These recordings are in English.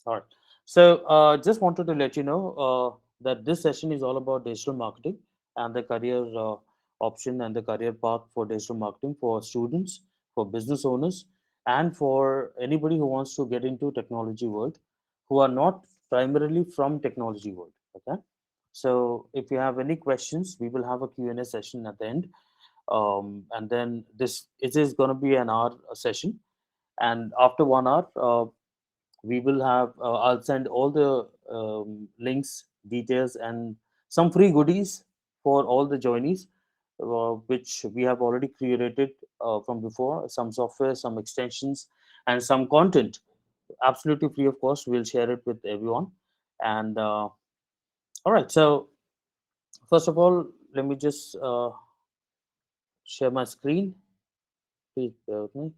All right. So, just wanted to let you know that this session is all about digital marketing and the career option and the career path for digital marketing for students, for business owners, and for anybody who wants to get into technology world, who are not primarily from technology world. Okay. So, if you have any questions, we will have a Q&A session at the end, and then this it is going to be an hour session, and after 1 hour. We will have I'll send all the links, details, and some free goodies for all the joinees, which we have already created from before, some software, some extensions, and some content absolutely free of cost. We'll share it with everyone. And all right, so first of all, let me just share my screen. Please bear with me.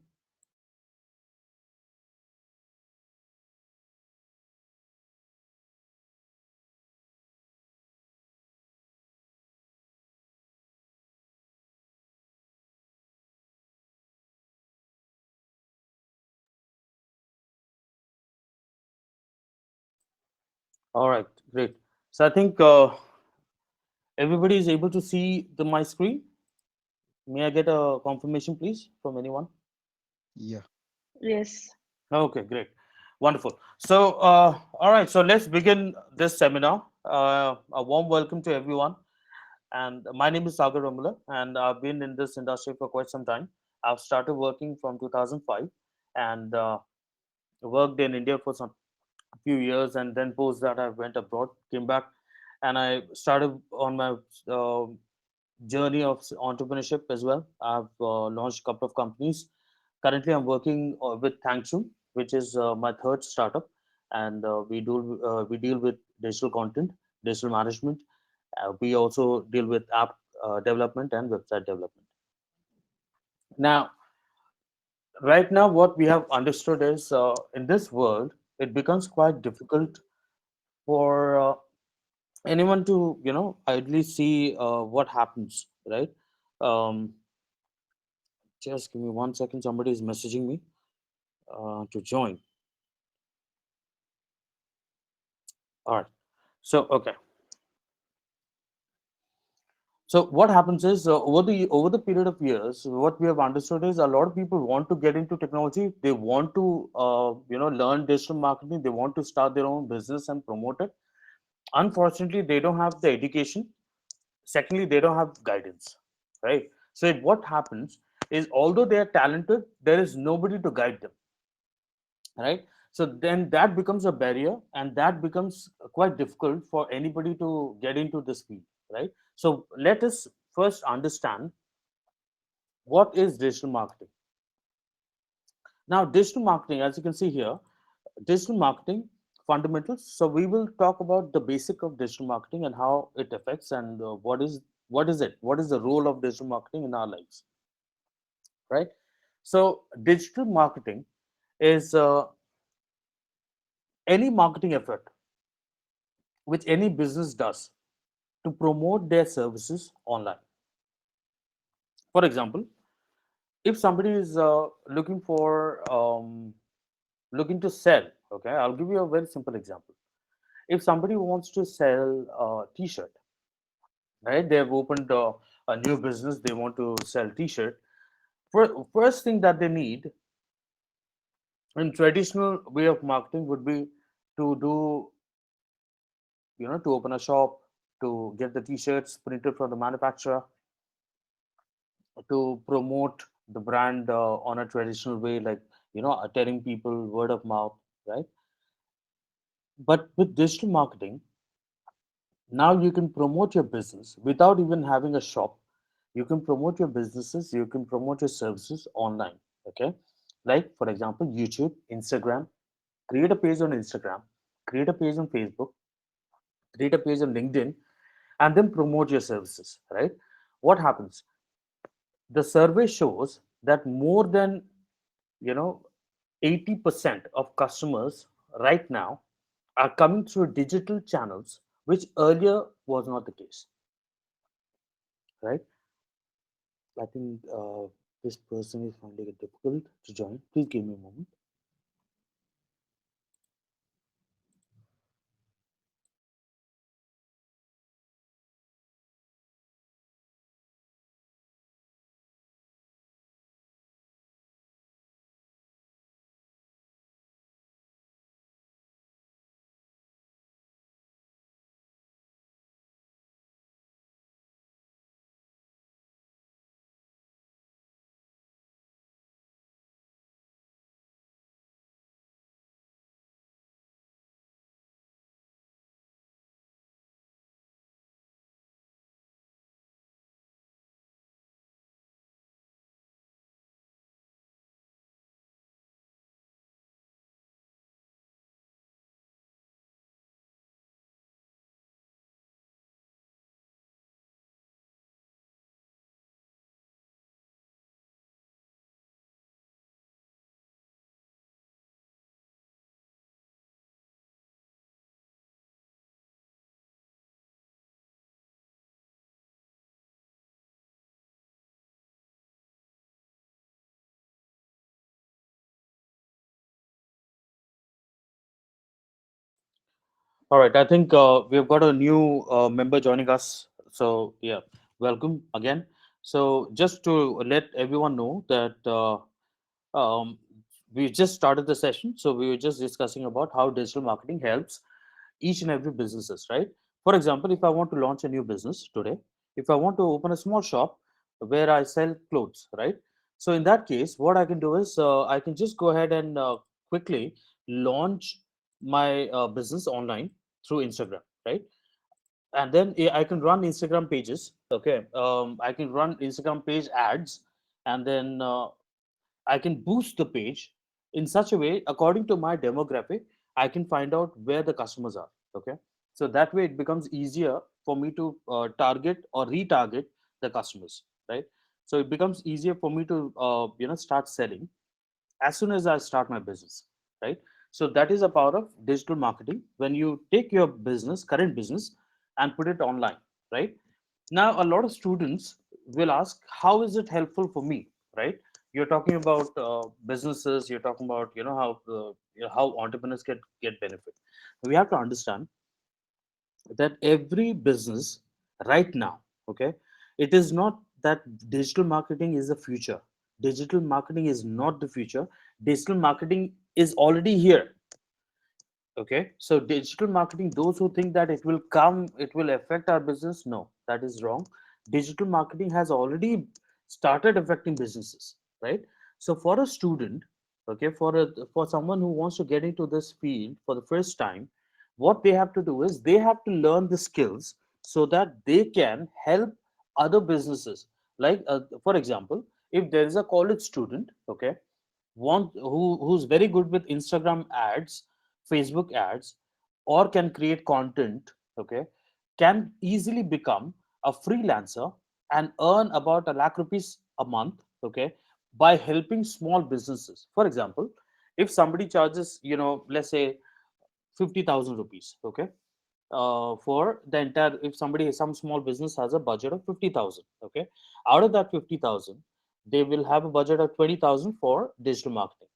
All right, great. So I think everybody is able to see my screen. May I get a confirmation, please, from anyone? Yeah. Yes. Okay, great. Wonderful. So, all right, so let's begin this seminar. A warm welcome to everyone. And my name is Sagar Ramula, and I've been in this industry for quite some time. I've started working from 2005 and worked in India for some few years, and then post that I went abroad, came back, and I started on my uh, journey of entrepreneurship as well. I've launched a couple of companies. Currently, I'm working with Thankchum, which is my third startup, and we deal with digital content, digital management. We also deal with app development and website development. Now, right now, what we have understood is in this world, it becomes quite difficult for anyone to ideally see what happens, right? um, just give me 1 second, somebody is messaging me to join. All right, so okay, so what happens is over the period of years, what we have understood is a lot of people want to get into technology. They want to learn digital marketing. They want to start their own business and promote it. Unfortunately, they don't have the education. Secondly, they don't have guidance, right? So what happens is, although they are talented, there is nobody to guide them, right? So then that becomes a barrier, and that becomes quite difficult for anybody to get into this field, right? So let us first understand what is digital marketing. Now, digital marketing, as you can see here, digital marketing fundamentals. So we will talk about the basic of digital marketing and how it affects, and what is the role of digital marketing in our lives, right? So digital marketing is any marketing effort which any business does to promote their services online. For example, if somebody is looking to sell, okay, I'll give you a very simple example. If somebody wants to sell a t-shirt, right, they've opened a new business, they want to sell t-shirt. First thing that they need in traditional way of marketing would be to do, to open a shop, to get the t-shirts printed from the manufacturer, to promote the brand on a traditional way, like telling people word of mouth, right? But with digital marketing, now you can promote your business without even having a shop. You can promote your businesses, you can promote your services online, okay? Like, for example, YouTube, Instagram. Create a page on Instagram, create a page on Facebook, create a page on LinkedIn, and then promote your services, right? What happens? The survey shows that more than, you know 80% of customers right now are coming through digital channels, which earlier was not the case, right? I think this person is finding it difficult to join. Please give me a moment. All right, I think we've got a new member joining us. So, yeah, welcome again. So, just to let everyone know that um, we just started the session. So, we were just discussing about how digital marketing helps each and every businesses, right? For example, if I want to launch a new business today, if I want to open a small shop where I sell clothes, right? So, in that case, what I can do is I can just go ahead and quickly launch my business online through Instagram, right? And then I can run Instagram pages. Okay, I can run Instagram page ads, and then I can boost the page in such a way according to my demographic. I can find out where the customers are. Okay, so that way it becomes easier for me to target or retarget the customers, right? So it becomes easier for me to start selling as soon as I start my business, right? So that is a power of digital marketing when you take your business, current business, and put it online, right? Now, a lot of students will ask, how is it helpful for me, right? You're talking about businesses, you're talking about how entrepreneurs get benefit. We have to understand that every business right now, okay, it is not that digital marketing is the future. Digital marketing is not the future. Digital marketing is already here. Okay, so digital marketing, those who think that it will come, it will affect our business, no, that is wrong. Digital marketing has already started affecting businesses, right? So for a student, okay, for someone who wants to get into this field for the first time, what they have to do is they have to learn the skills so that they can help other businesses. Like for example, if there is a college student, okay, who's very good with Instagram ads, Facebook ads, or can create content, okay, can easily become a freelancer and earn about a lakh rupees a month, okay, by helping small businesses. For example, if somebody charges, let's say 50,000 rupees, okay, for the entire, if some small business has a budget of 50,000, okay, out of that 50,000, they will have a budget of 20,000 for digital marketing.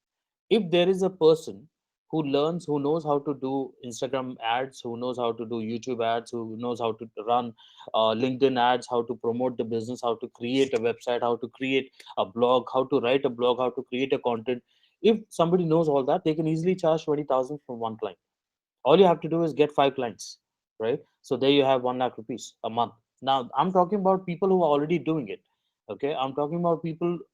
If there is a person who knows how to do Instagram ads, who knows how to do YouTube ads, who knows how to run LinkedIn ads, how to promote the business, how to create a website, how to create a blog, how to write a blog, how to create a content, if somebody knows all that, they can easily charge 20,000 from one client. All you have to do is get five clients, right? So there you have 1 lakh rupees a month. Now I'm talking about people who are already doing it. Okay, I'm talking about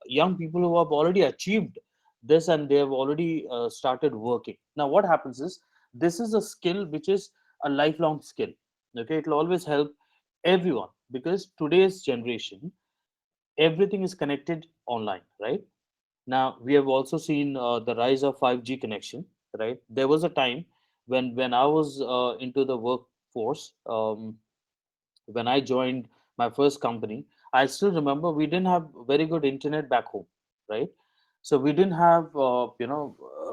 young people who have already achieved this and they have already started working. Now what happens is, this is a skill which is a lifelong skill. Okay, it will always help everyone, because today's generation, everything is connected online, right? Now we have also seen the rise of 5G connection, right? There was a time when I was into the workforce, when I joined my first company. I still remember we didn't have very good internet back home, right? So we didn't have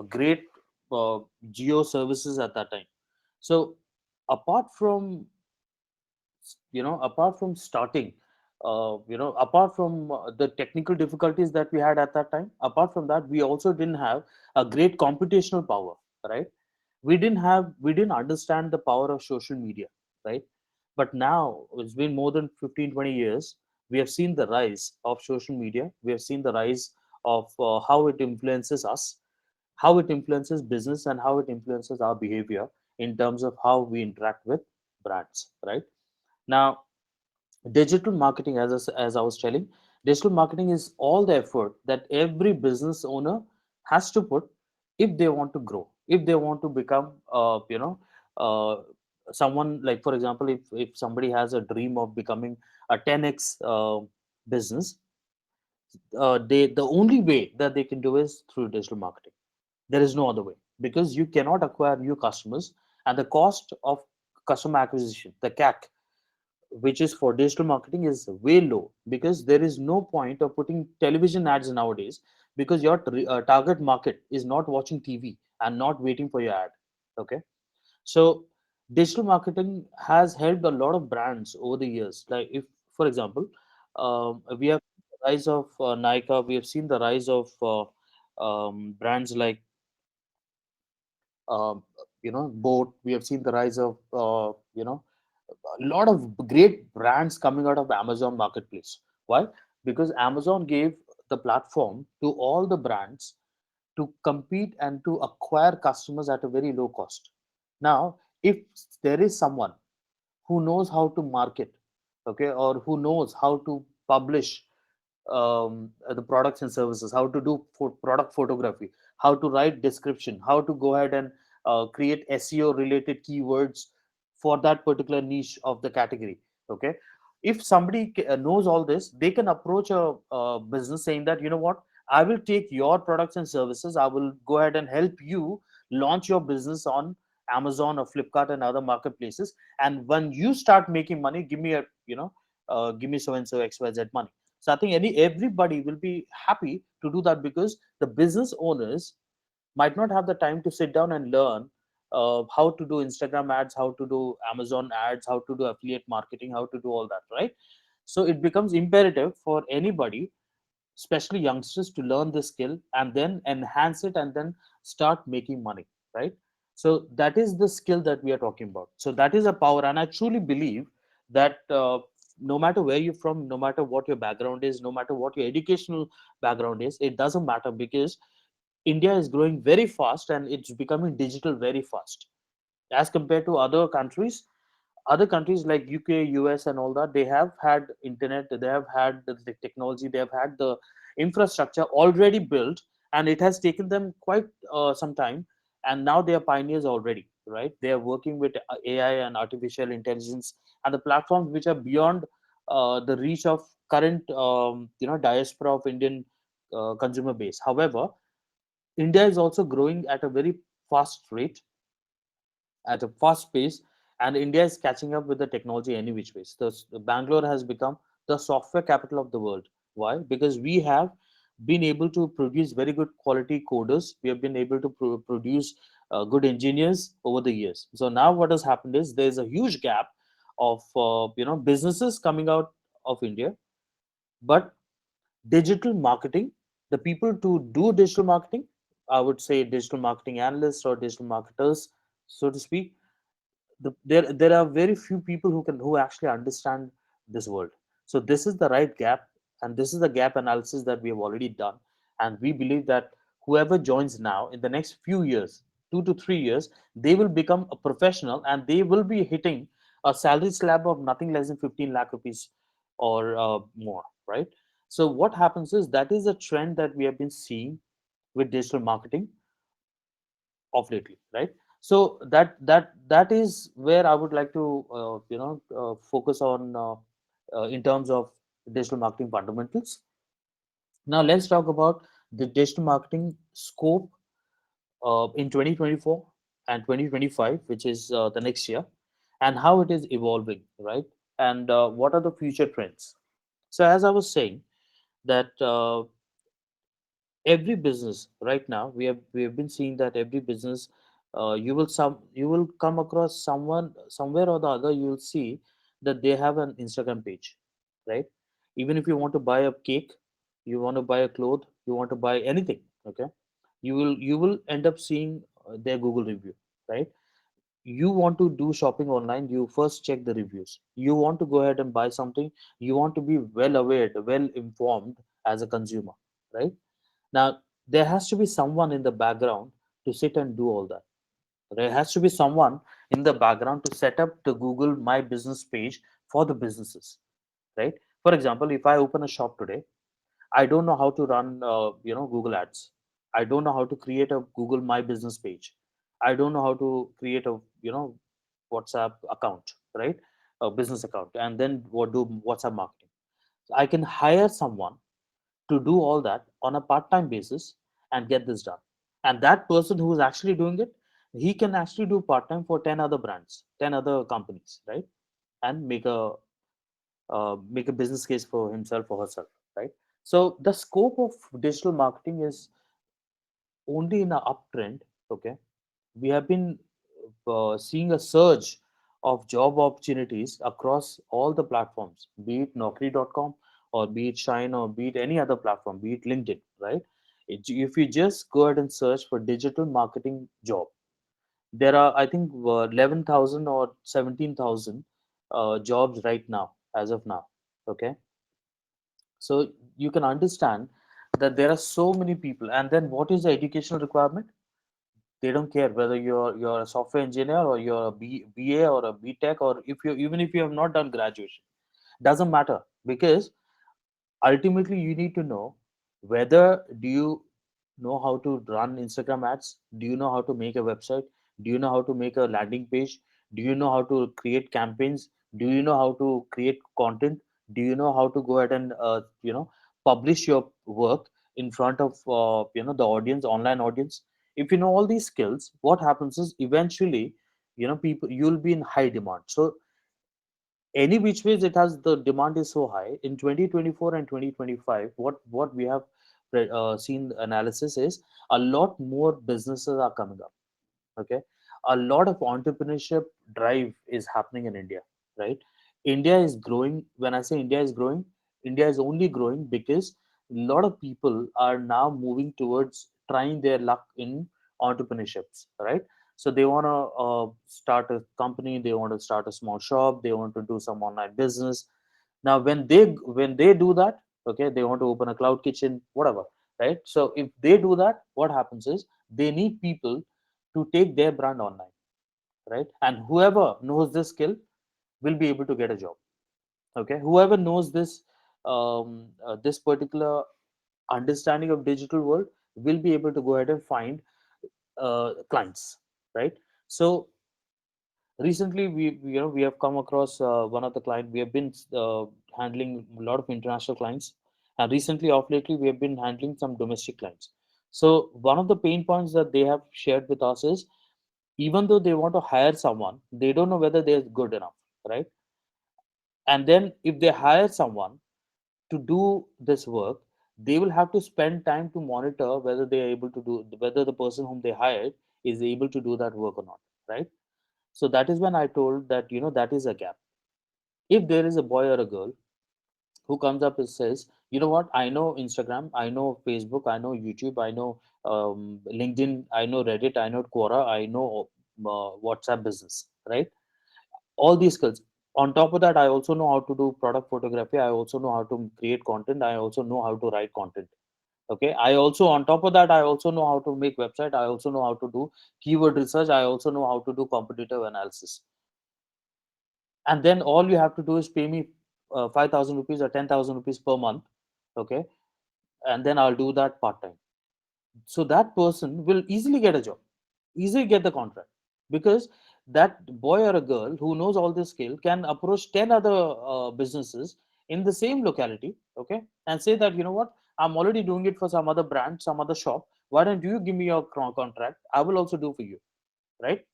great uh, geo services at that time. So apart from apart from starting apart from the technical difficulties that we had at that time, apart from that, we also didn't have a great computational power, right? We didn't understand the power of social media, right? But now it's been more than 15, 20 years. We have seen the rise of social media. We have seen the rise of how it influences us, how it influences business, and how it influences our behavior in terms of how we interact with brands, right? Now, digital marketing, as I was telling, digital marketing is all the effort that every business owner has to put if they want to grow, if they want to become uh, someone, like for example, if somebody has a dream of becoming a 10x business, they the only way that they can do is through digital marketing. There is no other way, because you cannot acquire new customers, and the cost of customer acquisition, the CAC, which is for digital marketing, is way low, because there is no point of putting television ads nowadays, because your target market is not watching TV and not waiting for your ad. Okay, so digital marketing has helped a lot of brands over the years. Like, if for example, we have the rise of Nike, we have seen the rise of brands like um, boat. We have seen the rise of a lot of great brands coming out of Amazon marketplace. Why? Because Amazon gave the platform to all the brands to compete and to acquire customers at a very low cost. Now, if there is someone who knows how to market, okay, or who knows how to publish the products and services, how to do product photography, how to write description, how to go ahead and create SEO related keywords for that particular niche of the category. Okay, if somebody knows all this, they can approach a business saying that, I will take your products and services. I will go ahead and help you launch your business on Amazon or Flipkart and other marketplaces. And when you start making money, give me give me so and so XYZ money. So I think everybody will be happy to do that, because the business owners might not have the time to sit down and learn how to do Instagram ads, how to do Amazon ads, how to do affiliate marketing, how to do all that, right? So it becomes imperative for anybody, especially youngsters, to learn this skill and then enhance it and then start making money, right? So that is the skill that we are talking about. So that is a power, and I truly believe that no matter where you're from, no matter what your background is, no matter what your educational background is, it doesn't matter, because India is growing very fast and it's becoming digital very fast as compared to other countries. Other countries like UK, US, and all that, they have had internet, they have had the technology, they have had the infrastructure already built, and it has taken them quite some time, and now they are pioneers already, right? They are working with AI and artificial intelligence and the platforms which are beyond the reach of current diaspora of Indian consumer base. However, India is also growing at a very fast rate, at a fast pace, and India is catching up with the technology any which ways. The Bangalore has become the software capital of the world. Why? Because we have been able to produce very good quality coders. We have been able to produce good engineers over the years. So now what has happened is there is a huge gap of businesses coming out of India, but digital marketing, the people to do digital marketing, I would say digital marketing analysts or digital marketers, so to speak, there are very few people who actually understand this world. So this is the right gap, and this is the gap analysis that we have already done, and we believe that whoever joins now, in the next few years, 2 to 3 years, they will become a professional and they will be hitting a salary slab of nothing less than 15 lakh rupees or more, right? So what happens is that is a trend that we have been seeing with digital marketing of lately, right? So that is where I would like to focus on in terms of digital marketing fundamentals. Now let's talk about the digital marketing scope in 2024 and 2025, which is the next year, and how it is evolving, right? And what are the future trends? So as I was saying, that every business right now, we have been seeing that every business, you will come across someone somewhere or the other, you will see that they have an Instagram page, right? Even if you want to buy a cake, you want to buy a cloth, you want to buy anything, okay, you will end up seeing their Google review, right? You want to do shopping online, you first check the reviews. You want to go ahead and buy something, you want to be well aware, well informed as a consumer, right? Now, there has to be someone in the background to sit and do all that. There has to be someone in the background to set up the Google My Business page for the businesses, right? For example, if I open a shop today, I don't know how to run, Google Ads. I don't know how to create a Google My Business page. I don't know how to create a, WhatsApp account, right? A business account, and then what do WhatsApp marketing. I can hire someone to do all that on a part-time basis and get this done. And that person who is actually doing it, he can actually do part-time for 10 other brands, 10 other companies, right? And make a business case for himself or herself, right? So the scope of digital marketing is only in an uptrend. Okay, we have been seeing a surge of job opportunities across all the platforms, be it Naukri.com or be it Shine or be it any other platform, be it LinkedIn, right? If you just go ahead and search for digital marketing job, There are, I think, 11,000 or 17,000 jobs right now, as of now. Okay, so you can understand that there are so many people. And then what is the educational requirement? They don't care whether you're a software engineer, or you're a BA or a BTech, or if you, even if you have not done graduation, doesn't matter, because ultimately you need to know whether do you know how to run Instagram ads, do you know how to make a website, do you know how to make a landing page, do you know how to create campaigns, do you know how to create content, do you know how to go ahead and publish your work in front of the audience, online audience. If you know all these skills, what happens is eventually, people, you'll be in high demand. So any which ways, it has, the demand is so high in 2024 and 2025. What we have seen, analysis is a lot more businesses are coming up. Okay, a lot of entrepreneurship drive is happening in India, right? India is growing. When I say India is growing, India is only growing because a lot of people are now moving towards trying their luck in entrepreneurships, right? So they want to start a company, they want to start a small shop, they want to do some online business. Now when they do that, okay, they want to open a cloud kitchen, whatever, right? So if they do that, what happens is they need people to take their brand online, right? And whoever knows this skill will be able to get a job. Okay, whoever knows this particular understanding of digital world will be able to go ahead and find clients, right? So recently we have come across one of the client. We have been handling a lot of international clients, and recently, off lately, we have been handling some domestic clients. So one of the pain points that they have shared with us is, even though they want to hire someone, they don't know whether they're good enough, right? And then if they hire someone to do this work, they will have to spend time to monitor whether they are able to do, whether the person whom they hired is able to do that work or not, right? So that is when I told that, that is a gap. If there is a boy or a girl who comes up and says, you know what, I know Instagram, I know Facebook, I know YouTube, I know LinkedIn, I know Reddit, I know Quora, I know WhatsApp business, right? All these skills. On top of that, I also know how to do product photography, I also know how to create content, I also know how to write content. Okay, I also, on top of that, I also know how to make website, I also know how to do keyword research, I also know how to do competitive analysis. And then all you have to do is pay me 5,000 rupees or 10,000 rupees per month. Okay, and then I'll do that part time. So that person will easily get a job, easily get the contract, because that boy or a girl who knows all this skill can approach 10 other businesses in the same locality. Okay, and say that, you know what, I'm already doing it for some other brand, some other shop, why don't you give me your contract, I will also do for you, right?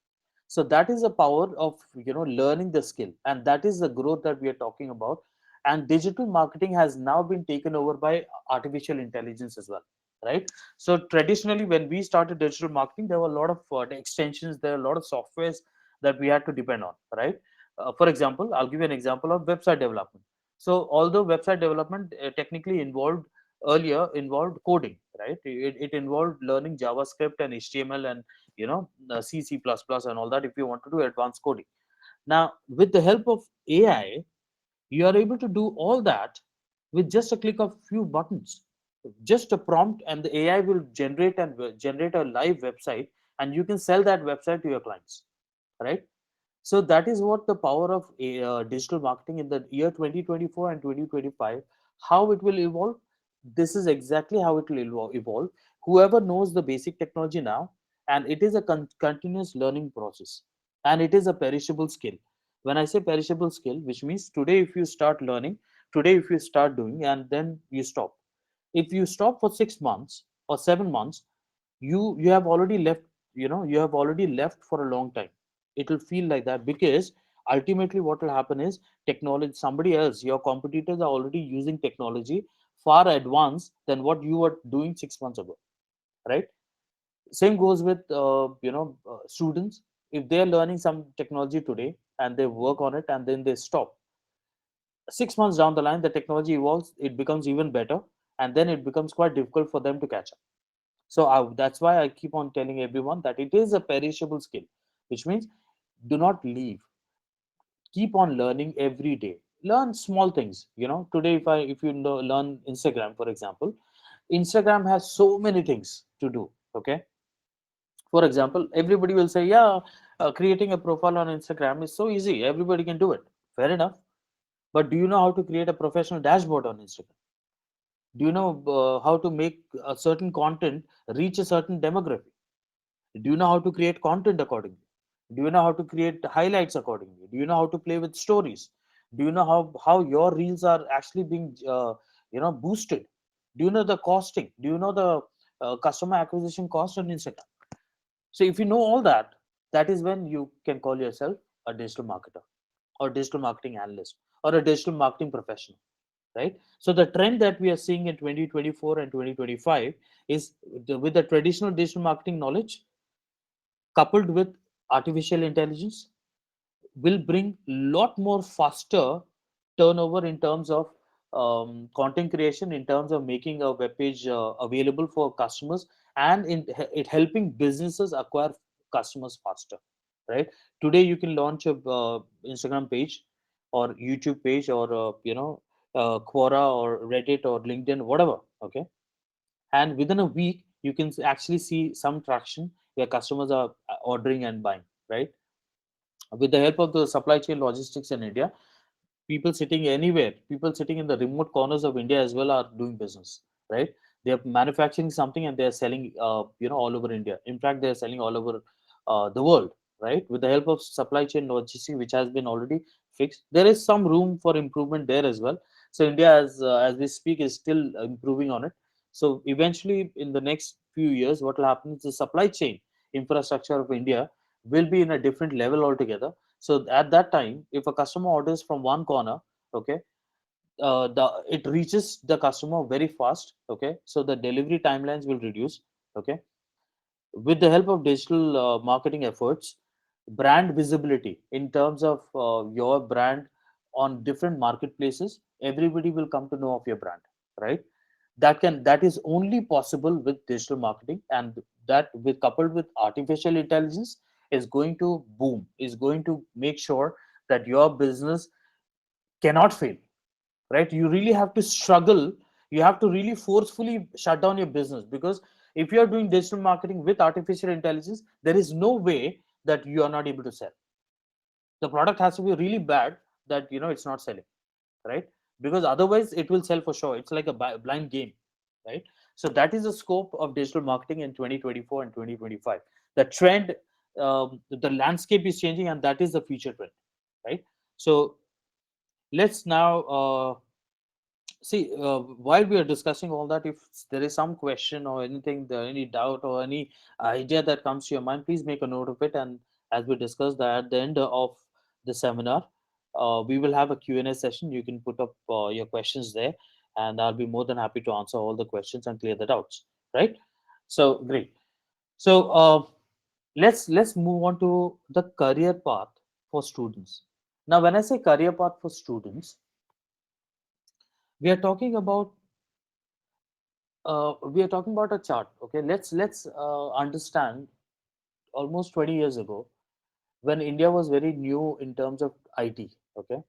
So that is the power of, learning the skill, and that is the growth that we are talking about. And digital marketing has now been taken over by artificial intelligence as well, right? So traditionally, when we started digital marketing, there were a lot of extensions, there are a lot of softwares that we had to depend on, right? For example, I'll give you an example of website development. So although website development technically involved coding, right? It involved learning JavaScript and HTML and C, C++ and all that, if you want to do advanced coding. Now, with the help of AI, you are able to do all that with just a click of few buttons, just a prompt, and the AI will generate a live website, and you can sell that website to your clients, right? So that is what the power of digital marketing in the year 2024 and 2025, how it will evolve. This is exactly how it will evolve. Whoever knows the basic technology now, and it is a continuous learning process, and it is a perishable skill. When I say perishable skill, which means today if you start learning, today if you start doing, and then you stop. If you stop for 6 months or 7 months, you have already left. You have already left for a long time. It will feel like that, because ultimately what will happen is, technology, somebody else, your competitors are already using technology far advanced than what you were doing 6 months ago, right? Same goes with students. If they are learning some technology today and they work on it and then they stop, 6 months down the line the technology evolves, it becomes even better, and then it becomes quite difficult for them to catch up. So that's why I keep on telling everyone that it is a perishable skill. which means do not leave. Keep on learning every day. Learn small things. Today, if you learn Instagram, for example, Instagram has so many things to do. Okay, for example, everybody will say, yeah, creating a profile on Instagram is so easy, everybody can do it. Fair enough. But do you know how to create a professional dashboard on Instagram? Do you know how to make a certain content reach a certain demography? Do you know how to create content accordingly? Do you know how to create highlights accordingly? Do you know how to play with stories? Do you know how your reels are actually being boosted? Do you know the costing? Do you know the customer acquisition cost on Instagram? So if you know all that, that is when you can call yourself a digital marketer or digital marketing analyst or a digital marketing professional, right? So the trend that we are seeing in 2024 and 2025 is with the traditional digital marketing knowledge coupled with artificial intelligence will bring lot more faster turnover in terms of content creation, in terms of making a web page available for customers, and in it helping businesses acquire customers faster, right? Today you can launch a Instagram page or YouTube page or Quora or Reddit or LinkedIn, whatever. Okay, and within a week you can actually see some traction where customers are ordering and buying, right? With the help of the supply chain logistics in India, people sitting anywhere, people sitting in the remote corners of India as well are doing business, right? They're manufacturing something and they're selling all over India. In fact, they're selling all over the world, right? With the help of supply chain logistics, which has been already fixed, there is some room for improvement there as well. So India, as we speak, is still improving on it. So eventually in the next few years, what will happen is the supply chain infrastructure of India will be in a different level altogether. So at that time, if a customer orders from one corner, okay, the it reaches the customer very fast. Okay, so the delivery timelines will reduce. Okay, with the help of digital marketing efforts, brand visibility in terms of your brand on different marketplaces, everybody will come to know of your brand, right? That is only possible with digital marketing, and that with coupled with artificial intelligence is going to boom, is going to make sure that your business cannot fail, right? You really have to struggle, you have to really forcefully shut down your business, because if you are doing digital marketing with artificial intelligence, there is no way that you are not able to sell. The product has to be really bad that it's not selling, right? Because otherwise it will sell for sure. It's like a blind game, right? So that is the scope of digital marketing in 2024 and 2025. The trend, the landscape is changing, and that is the future trend, right? So let's now see, while we are discussing all that, if there is some question or anything, any doubt or any idea that comes to your mind, please make a note of it. And as we discussed that at the end of the seminar, we will have a Q&A session. You can put up your questions there, and I'll be more than happy to answer all the questions and clear the doubts. Right? So great. So let's move on to the career path for students. Now, when I say career path for students, we are talking about a chart. Okay, let's understand. Almost 20 years ago, when India was very new in terms of IT. Okay,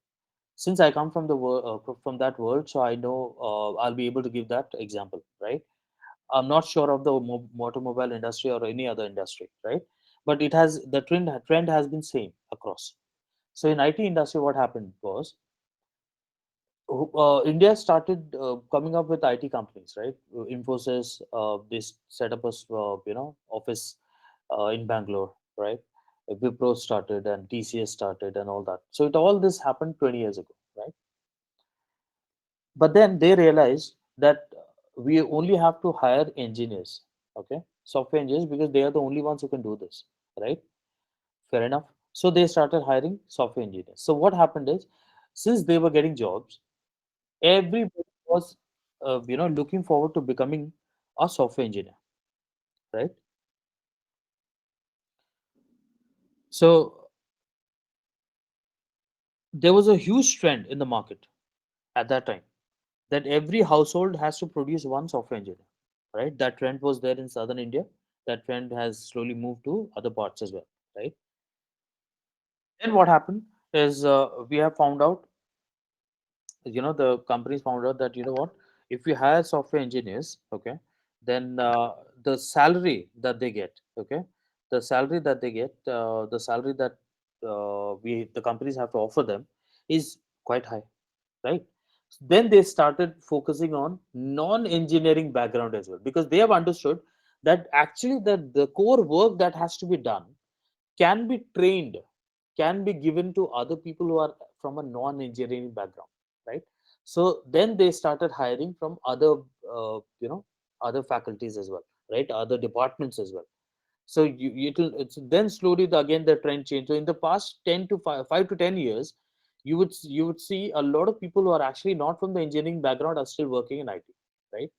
since I come from the world, from that world, so I know I'll be able to give that example, right? I'm not sure of the automobile industry or any other industry, right? But it has the trend has been same across. So in IT industry, what happened was India started coming up with IT companies, right? Infosys, they set up a office in Bangalore, right? Wipro started and TCS started and all that. So it all this happened 20 years ago, right? But then they realized that we only have to hire engineers, okay, software engineers, because they are the only ones who can do this, right? Fair enough. So they started hiring software engineers. So what happened is, since they were getting jobs, everybody was looking forward to becoming a software engineer, right? So there was a huge trend in the market at that time that every household has to produce one software engineer, right? That trend was there in southern India. That trend has slowly moved to other parts as well, right? Then what happened is, we have found out, the companies found out that, if you hire software engineers, okay, then the salary that they get, okay, the salary that we the companies have to offer them is quite high, right? Then they started focusing on non-engineering background as well, because they have understood that actually that the core work that has to be done can be trained, can be given to other people who are from a non-engineering background, right? So then they started hiring from other, other faculties as well, right? Other departments as well. So it's then slowly again the trend changed. So in the past 10 to 5 to 10 years, you would see a lot of people who are actually not from the engineering background are still working in IT, right?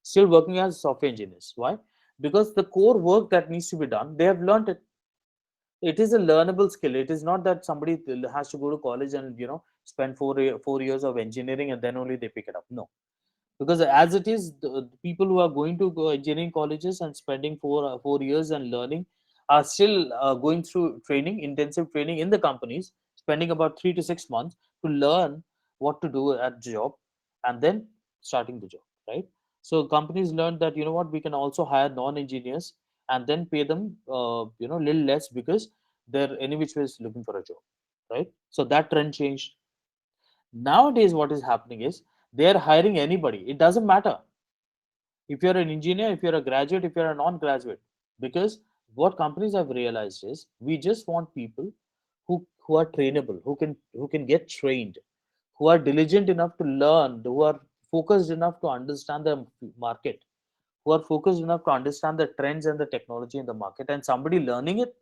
Still working as software engineers. Why? Because the core work that needs to be done, they have learned it. It is a learnable skill. It is not that somebody has to go to college and spend 4 years of engineering and then only they pick it up. No, because as it is, the people who are going to go engineering colleges and spending 4 years and learning are still going through training, intensive training in the companies, spending about 3 to 6 months to learn what to do at job, and then starting the job, right? So companies learned that, what, we can also hire non-engineers and then pay them little less, because they're any which ways looking for a job, right? So that trend changed. Nowadays what is happening is they're hiring anybody. It doesn't matter if you're an engineer, if you're a graduate, if you're a non-graduate, because what companies have realized is we just want people who are trainable, who can get trained, who are diligent enough to learn, who are focused enough to understand the market, who are focused enough to understand the trends and the technology in the market, and somebody learning it,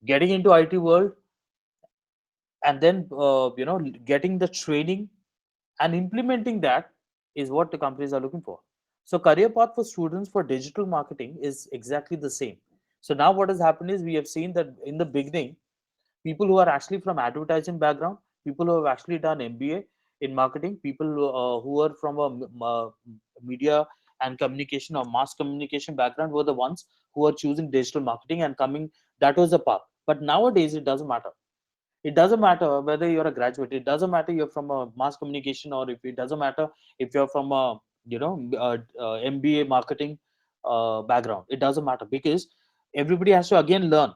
getting into IT world, and then getting the training and implementing that is what the companies are looking for. So career path for students for digital marketing is exactly the same. So now what has happened is we have seen that in the beginning, people who are actually from advertising background, people who have actually done MBA in marketing, people who are from a media and communication or mass communication background were the ones who are choosing digital marketing and coming. That was the path. But nowadays it doesn't matter. It doesn't matter whether you're a graduate. It doesn't matter you're from a mass communication, or if it doesn't matter if you're from a MBA marketing background. It doesn't matter, because everybody has to again learn.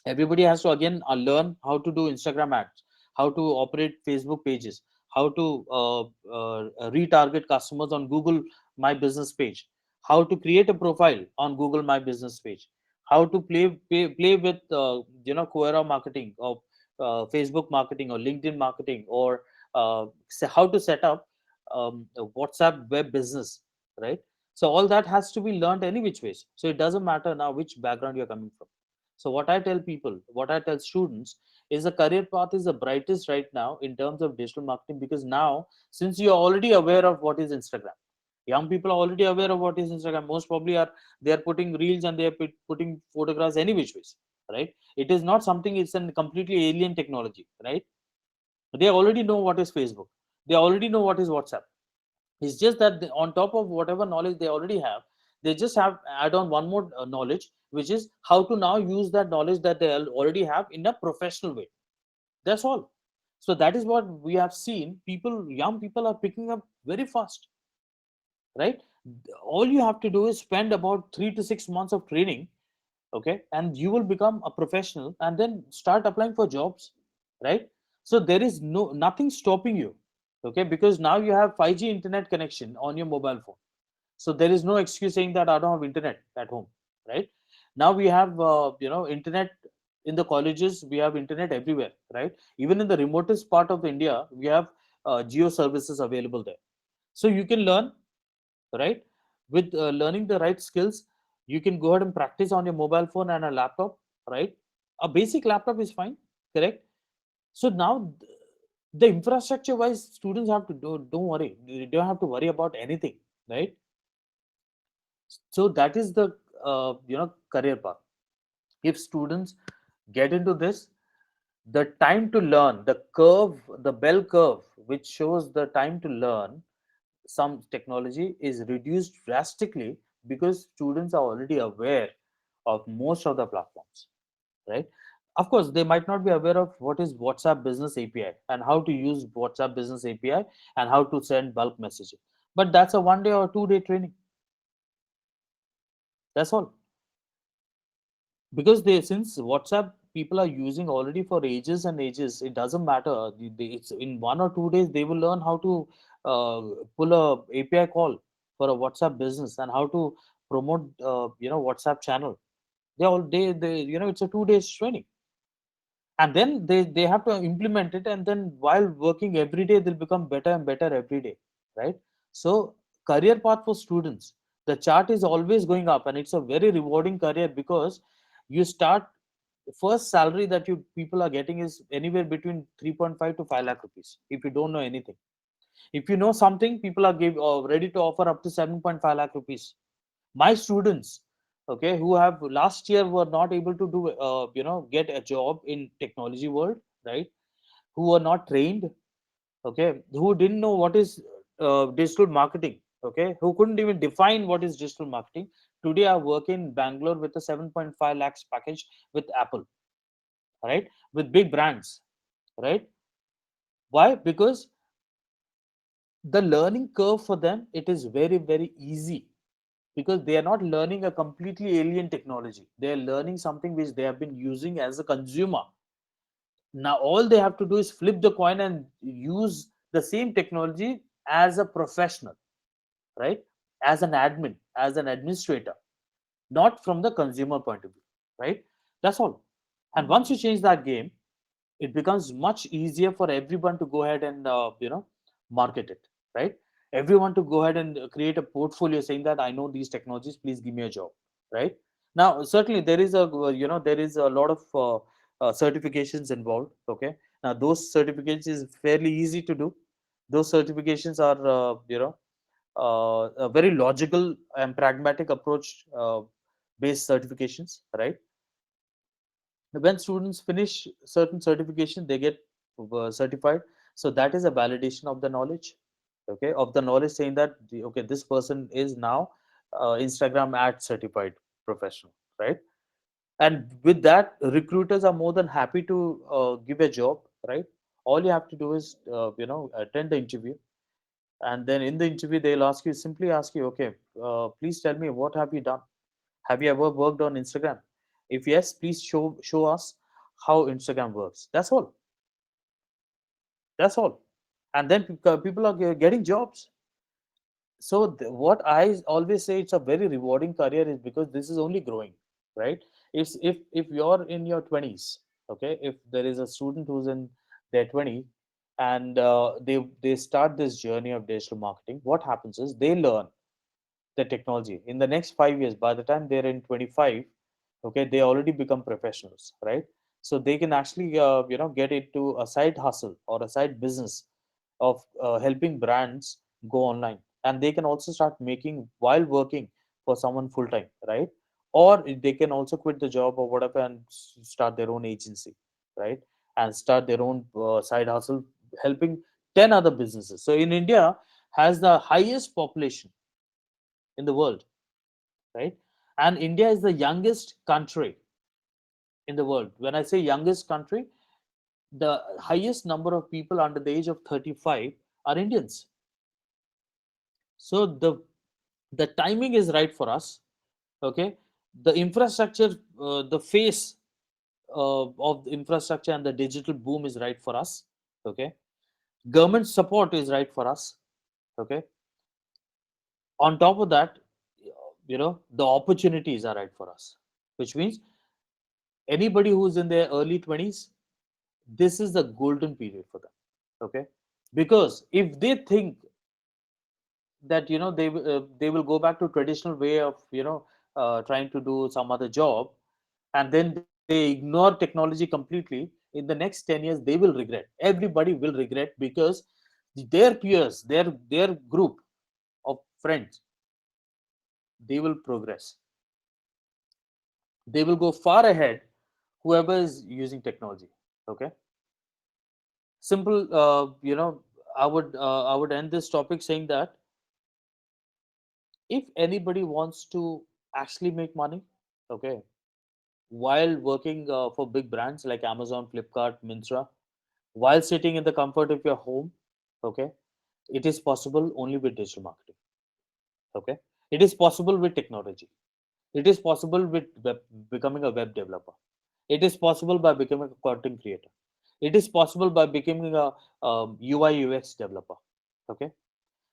Everybody has to again learn how to do Instagram ads, how to operate Facebook pages, how to retarget customers on Google My Business page, how to create a profile on Google My Business page, how to play with Quora marketing, or Facebook marketing, or LinkedIn marketing, or how to set up a WhatsApp web business, right? So all that has to be learned any which ways. So it doesn't matter now which background you're coming from. So what I tell people, what I tell students is the career path is the brightest right now in terms of digital marketing, because now, since you're already aware of what is Instagram, young people are already aware of what is Instagram. Most probably are they are putting reels and they are putting photographs any which ways, right? It is not something. It's a completely alien technology, right? They already know what is Facebook. They already know what is WhatsApp. It's just that on top of whatever knowledge they already have, they just have add on one more knowledge, which is how to now use that knowledge that they already have in a professional way. That's all. So that is what we have seen. People, young people are picking up very fast, right? All you have to do is spend about 3 to 6 months of training, okay, and you will become a professional and then start applying for jobs, right? So there is nothing stopping you, okay, because now you have 5G internet connection on your mobile phone. So there is no excuse saying that I don't have internet at home, right? Now we have internet in the colleges. We have internet everywhere, right? Even in the remotest part of India, we have geo services available there. So you can learn, right? With learning the right skills, you can go ahead and practice on your mobile phone and a laptop, right? A basic laptop is fine, correct? So now the infrastructure wise, students have to don't worry. They don't have to worry about anything, right? So that is the career path. If students get into this, the time to learn, the curve, the bell curve which shows the time to learn some technology is reduced drastically, because students are already aware of most of the platforms, right? Of course, they might not be aware of what is WhatsApp Business API and how to use WhatsApp Business API and how to send bulk messaging. But that's a 1 day or 2 day training. That's all. Because they, since WhatsApp people are using already for ages and ages, it doesn't matter. It's in 1 or 2 days they will learn how to pull a API call for a WhatsApp business and how to promote WhatsApp channel. They it's a 2 days training, and then they have to implement it, and then while working every day they'll become better and better every day, right? So career path for students, the chart is always going up, and it's a very rewarding career because you start, the first salary that you people are getting is anywhere between 3.5 to 5 lakh rupees if you don't know anything. If you know something, people are ready to offer up to 7.5 lakh rupees. My students, okay, who have last year were not able to do get a job in technology world, right? Who were not trained, okay, who didn't know what is digital marketing, okay, who couldn't even define what is digital marketing, today I work in Bangalore with a 7.5 lakhs package with Apple, right, with big brands, right? Why? Because the learning curve for them, it is very very easy, because they are not learning a completely alien technology, they are learning something which they have been using as a consumer. Now all they have to do is flip the coin and use the same technology as a professional, right? As an admin, as an administrator, not from the consumer point of view, right? That's all. And once you change that game, it becomes much easier for everyone to go ahead and market it, right? Everyone to go ahead and create a portfolio saying that I know these technologies, please give me a job, right? Now certainly there is a there is a lot of certifications involved, okay. Now those certifications is fairly easy to do. Those certifications are a very logical and pragmatic approach based certifications, right? When students finish certain certification, they get certified. So that is a validation of the knowledge, okay, of the knowledge, saying that okay, this person is now Instagram ad certified professional, right? And with that, recruiters are more than happy to give a job, right? All you have to do is attend the interview, and then in the interview they'll ask you, simply ask you, okay, please tell me, what have you done? Have you ever worked on Instagram? If yes, please show us how Instagram works. That's all. That's all. And then people are getting jobs. So what I always say, it's a very rewarding career, is because this is only growing, right? If you're in your 20s, okay, if there is a student who's in their 20, and they start this journey of digital marketing, what happens is they learn the technology in the next 5 years. By the time they're in 25, okay, they already become professionals, right? So they can actually get into a side hustle or a side business of helping brands go online, and they can also start making while working for someone full time, right? Or they can also quit the job or whatever and start their own agency, right? And start their own side hustle, helping 10 other businesses. So in India has the highest population in the world, right? And India is the youngest country in the world. When I say youngest country, the highest number of people under the age of 35 are Indians. So the timing is right for us, okay. The infrastructure, the face of the infrastructure and the digital boom is right for us, okay. Government support is right for us, okay. On top of that, the opportunities are right for us, which means anybody who's in their early 20s, this is the golden period for them, okay. Because if they think that they will go back to traditional way of trying to do some other job, and then they ignore technology completely, in the next 10 years they will regret. Everybody will regret, because their peers, their group of friends, they will progress, they will go far ahead, whoever is using technology, okay. Simple, I would end this topic saying that if anybody wants to actually make money, okay, while working for big brands like Amazon, Flipkart, Myntra, while sitting in the comfort of your home. Okay, it is possible only with digital marketing. Okay, it is possible with technology. It is possible with becoming a web developer. It is possible by becoming a content creator. It is possible by becoming a UI UX developer. Okay,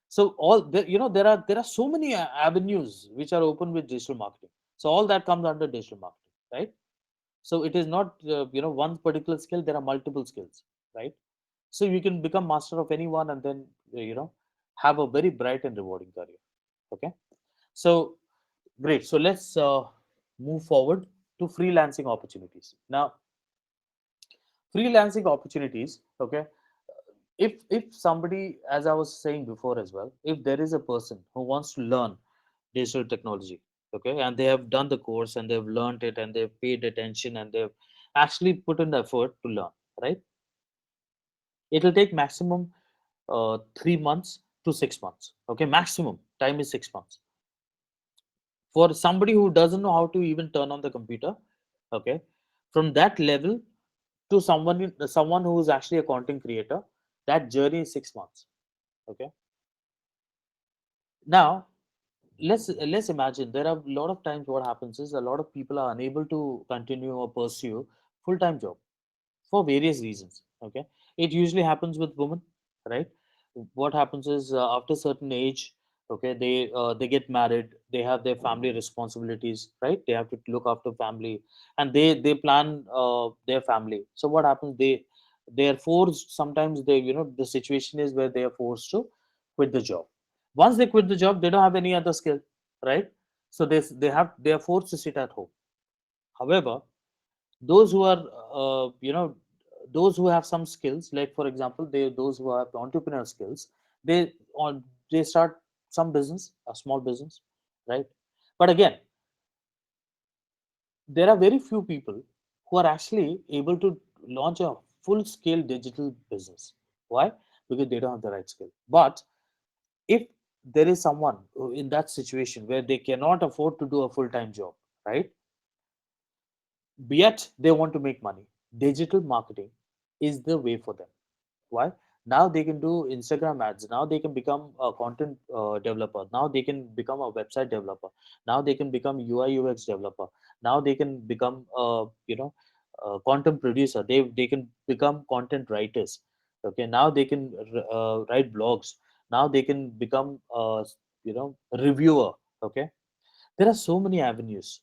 so there are so many avenues which are open with digital marketing. So all that comes under digital marketing, right? So it is not one particular skill. There are multiple skills, right? So you can become master of any one and then have a very bright and rewarding career. Okay, so great. So let's move forward to freelancing opportunities. Now, freelancing opportunities. Okay, if somebody, as I was saying before as well, if there is a person who wants to learn digital technology, okay, and they have done the course and they've learned it and they've paid attention and they've actually put in the effort to learn, right? It will take maximum 3 months to 6 months. Okay, maximum time is 6 months for somebody who doesn't know how to even turn on the computer. Okay, from that level to someone who is actually a content creator, that journey is 6 months. Okay, now let's imagine there are a lot of times what happens is a lot of people are unable to continue or pursue full-time job for various reasons. Okay, it usually happens with women, right? What happens is after a certain age, okay, they get married, they have their family responsibilities, right? They have to look after family, and they plan their family. So what happens, they are forced, sometimes the situation is where they are forced to quit the job. Once they quit the job, they don't have any other skill, right? So they are forced to sit at home. However, those who are those who have some skills, like for example, those who have entrepreneurial skills, they on they start some business, a small business, right? But again, there are very few people who are actually able to launch a full scale digital business. Why? Because they don't have the right skill. But if there is someone in that situation where they cannot afford to do a full time job, right, yet they want to make money, digital marketing is the way for them. Why? Now they can do Instagram ads, now they can become a content developer, now they can become a website developer, now they can become UI UX developer, now they can become content producer, they can become content writers. Okay, now they can write blogs, now they can become reviewer. Okay, there are so many avenues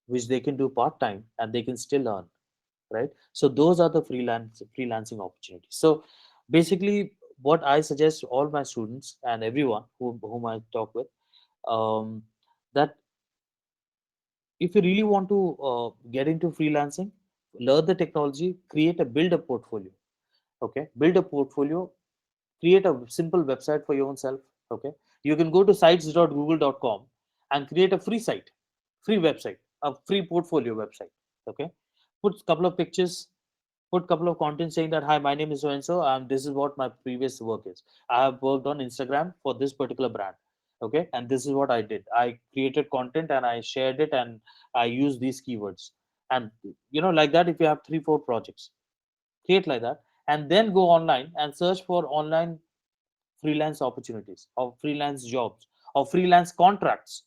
which they can do part time and they can still earn, right? So those are the freelancing opportunities. So basically, what I suggest all my students and everyone whom I talk with, um, that if you really want to get into freelancing, learn the technology, build a portfolio. Okay, build a portfolio, create a simple website for your own self. Okay, you can go to sites.google.com and create a free site, free website, a free portfolio website. Okay, put a couple of pictures, put couple of content saying that, hi, my name is so and so, and this is what my previous work is. I have worked on Instagram for this particular brand. Okay, and this is what I did. I created content and I shared it, and I used these keywords. And like that, if you have 3 4 projects, create like that, and then go online and search for online freelance opportunities or freelance jobs or freelance contracts.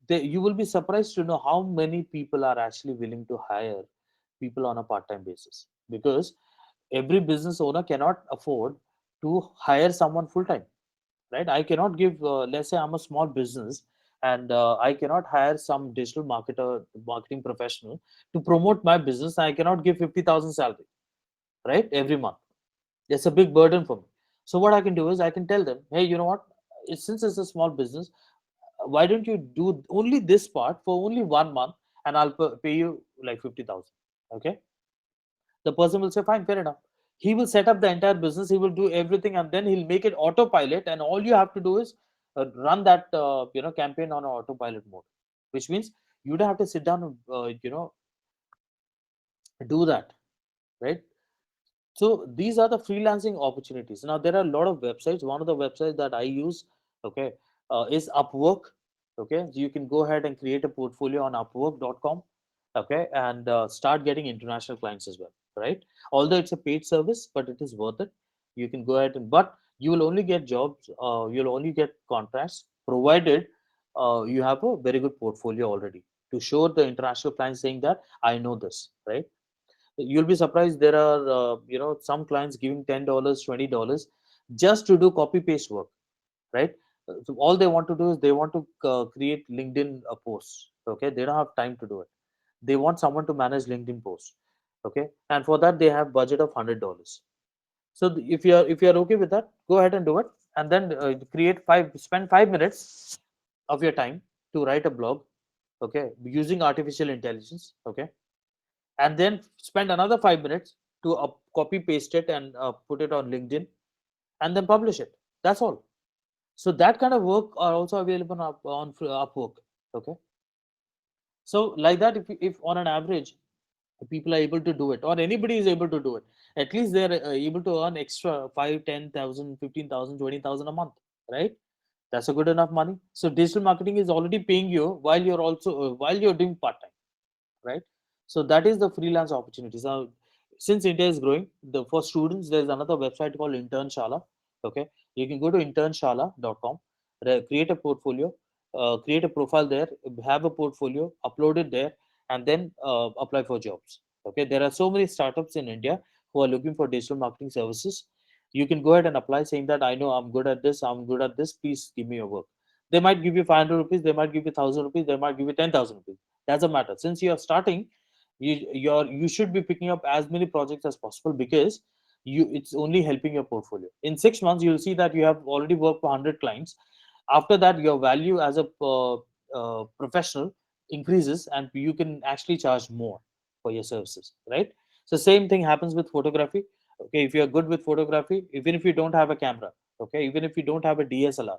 You will be surprised to know how many people are actually willing to hire people on a part-time basis, because every business owner cannot afford to hire someone full-time, right? I cannot give, let's say I'm a small business, and I cannot hire some digital marketing professional to promote my business. I cannot give 50,000 salary, right, every month. It's a big burden for me. So what I can do is I can tell them, hey, you know what? Since it's a small business, why don't you do only this part for only 1 month, and I'll pay you like 50,000. Okay, the person will say, fine, fair enough. He will set up the entire business, he will do everything, and then he'll make it autopilot, and all you have to do is run that campaign on autopilot mode, which means you don't have to sit down and do that, right? So these are the freelancing opportunities. Now there are a lot of websites. One of the websites that I use, okay, is Upwork. Okay, so you can go ahead and create a portfolio on Upwork.com. okay, and start getting international clients as well, right? Although it's a paid service, but it is worth it. You can go ahead and, but you will only get jobs, you'll only get contracts provided you have a very good portfolio already to show the international clients saying that I know this, right? You'll be surprised, there are some clients giving $10, $20 just to do copy paste work, right? So all they want to do is they want to create LinkedIn posts, okay? They don't have time to do it. They want someone to manage LinkedIn posts, okay? And for that they have budget of $100. So if you're okay with that, go ahead and do it. And then spend 5 minutes of your time to write a blog, okay, using artificial intelligence, okay? And then spend another 5 minutes to copy paste it and put it on LinkedIn, and then publish it. That's all. So that kind of work are also available on Upwork, okay? So like that, if on an average people are able to do it, or anybody is able to do it, at least they're able to earn extra 5, 10,000, 15,000, 20,000 a month, right? That's a good enough money. So digital marketing is already paying you while you're doing part time, right? So that is the freelance opportunities. Now, since India is growing, for students, there's another website called Internshala. Okay, you can go to internshala.com, create a portfolio, create a profile there, have a portfolio, upload it there, and then apply for jobs. Okay, there are so many startups in India who are looking for digital marketing services. You can go ahead and apply, saying that I know I'm good at this, I'm good at this. Please give me your work. They might give you 500 rupees, they might give you 1,000 rupees, they might give you 10,000 rupees. Doesn't matter. Since you are starting, you should be picking up as many projects as possible, because it's only helping your portfolio. In 6 months, you'll see that you have already worked for 100 clients. After that, your value as a professional increases, and you can actually charge more for your services, right? So same thing happens with photography. Okay, if you're good with photography, even if you don't have a camera, okay, even if you don't have a DSLR,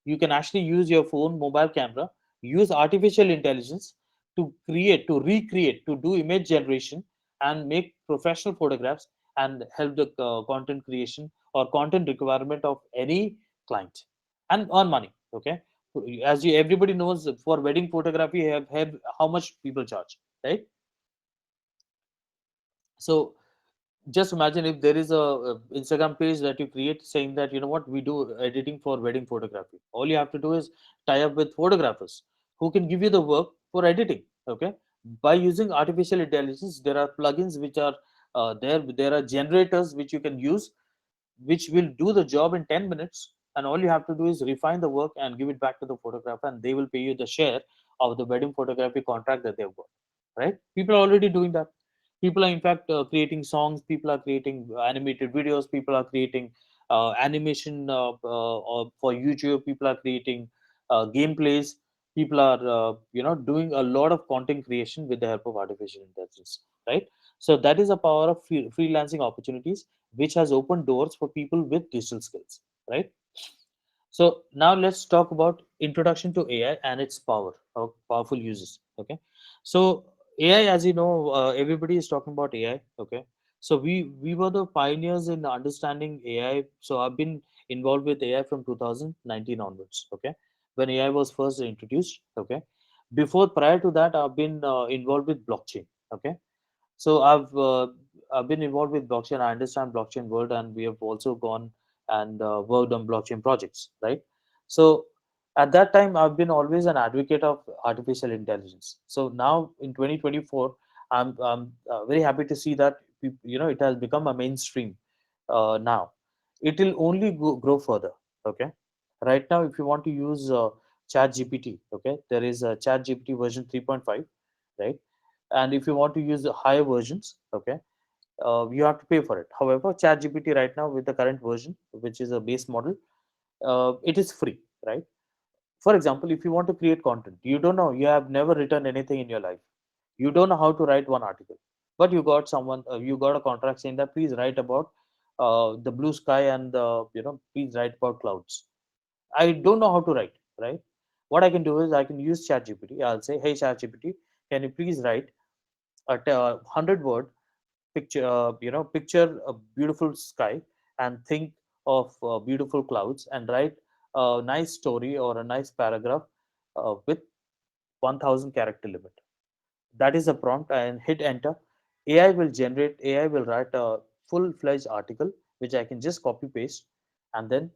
you can actually use your phone mobile camera, use artificial intelligence to recreate, to do image generation, and make professional photographs, and help the content creation or content requirement of any client, and earn money. Okay, as everybody knows, for wedding photography, have how much people charge, right? So just imagine if there is a Instagram page that you create, saying that, you know what, we do editing for wedding photography. All you have to do is tie up with photographers who can give you the work for editing, okay? By using artificial intelligence, there are plugins which are there are generators which you can use, which will do the job in 10 minutes, and all you have to do is refine the work and give it back to the photographer, and they will pay you the share of the wedding photography contract that they've got, right? People are already doing that. People are in fact creating songs, people are creating animated videos, people are creating animation for YouTube, people are creating gameplays, people are doing a lot of content creation with the help of artificial intelligence, right? So that is a power of freelancing opportunities, which has opened doors for people with digital skills, right? So now let's talk about introduction to AI and its powerful uses. Okay, so AI, as you know, everybody is talking about AI. Okay, so we were the pioneers in understanding AI. So I've been involved with AI from 2019 onwards. Okay, when AI was first introduced. Okay, prior to that, I've been involved with blockchain. Okay, so I've been involved with blockchain. I understand blockchain world, and we have also gone and worked on blockchain projects, right? So at that time, I've been always an advocate of artificial intelligence. So now in 2024, I'm very happy to see that it has become a mainstream now. It will only grow further. Okay, right now, if you want to use Chat GPT, okay, there is a Chat GPT version 3.5, right? And if you want to use the higher versions, okay, you have to pay for it. However, Chat GPT right now, with the current version, which is a base model, it is free, right? For example, if you want to create content, you don't know, you have never written anything in your life, you don't know how to write one article, but you got a contract saying that please write about the blue sky, and please write about clouds. I don't know how to write, right? What I can do is I can use Chat GPT. I'll say, hey Chat GPT, can you please write a 100-word picture a beautiful sky, and think of beautiful clouds, and write a nice story or a nice paragraph with 1,000 character limit. That is a prompt, and hit enter. AI will write a full-fledged article which I can just copy paste and then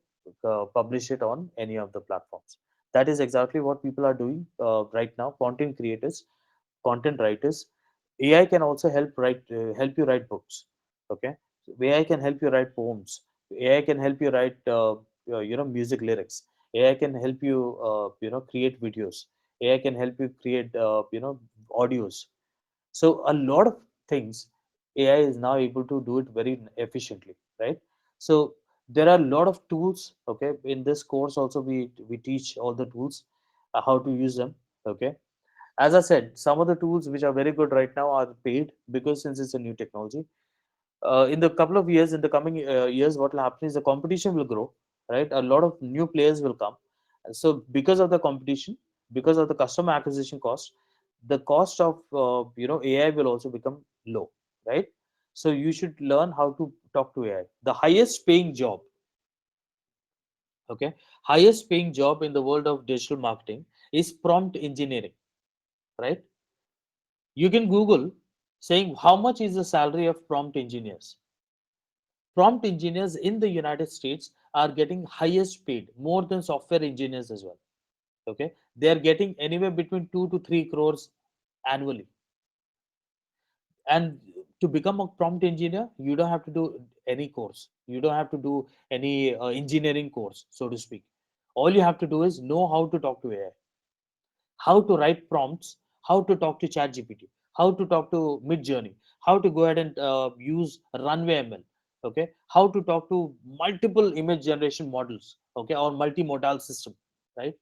publish it on any of the platforms. That is exactly what people are doing right now. Content creators, content writers. AI can also help you write books. Okay, AI can help you write poems. AI can help you write music lyrics. AI can help you create videos. AI can help you create audios. So a lot of things AI is now able to do it very efficiently, right? So there are a lot of tools. Okay, in this course also we teach all the tools, how to use them. Okay, as I said, some of the tools which are very good right now are paid, because since it's a new technology. In the couple of years, in the coming years, what will happen is the competition will grow, right? A lot of new players will come. So because of the competition, because of the customer acquisition cost, the cost of AI will also become low, right? So you should learn how to talk to AI. The highest paying job, okay, highest paying job in the world of digital marketing is prompt engineering, right? You can Google saying how much is the salary of prompt engineers. Prompt engineers in the United States are getting highest paid, more than software engineers as well. Okay, they are getting anywhere between 2 to 3 crores annually. And to become a prompt engineer, you don't have to do any course. You don't have to do any engineering course, so to speak. All you have to do is know how to talk to AI, how to write prompts, how to talk to ChatGPT, how to talk to Midjourney, how to go ahead and use Runway ML, okay, how to talk to multiple image generation models, okay, or multimodal system, right?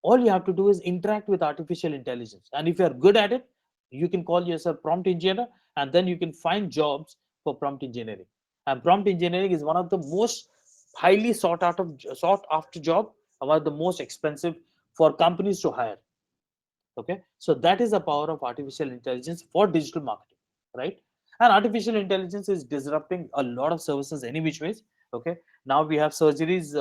All you have to do is interact with artificial intelligence, and if you are good at it, you can call yourself prompt engineer, and then you can find jobs for prompt engineering. And prompt engineering is one of the most highly sought after job, and one of the most expensive for companies to hire. Okay, so that is the power of artificial intelligence for digital marketing, right? And artificial intelligence is disrupting a lot of services any which ways. Okay, now we have surgeries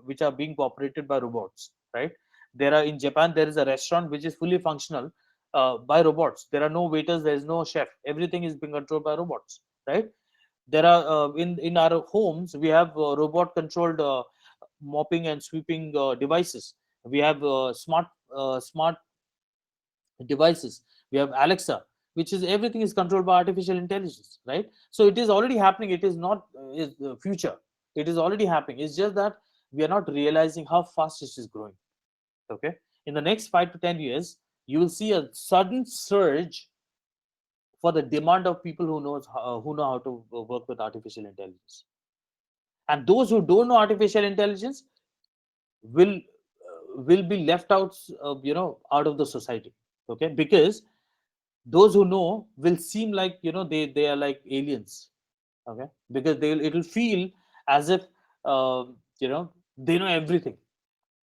which are being operated by robots, right? There are, in Japan there is a restaurant which is fully functional by robots. There are no waiters, there is no chef, everything is being controlled by robots, right? There are in our homes we have robot controlled mopping and sweeping devices. We have smart devices. We have Alexa, which is everything is controlled by artificial intelligence, right? So it is already happening. It is not is the future. It is already happening. It's just that we are not realizing how fast it is growing. Okay, in the next 5 to 10 years, you will see a sudden surge for the demand of people who know how to work with artificial intelligence. And those who don't know artificial intelligence will be left out, out of the society. Okay, because those who know will seem like they are like aliens. Okay, because it will feel as if they know everything,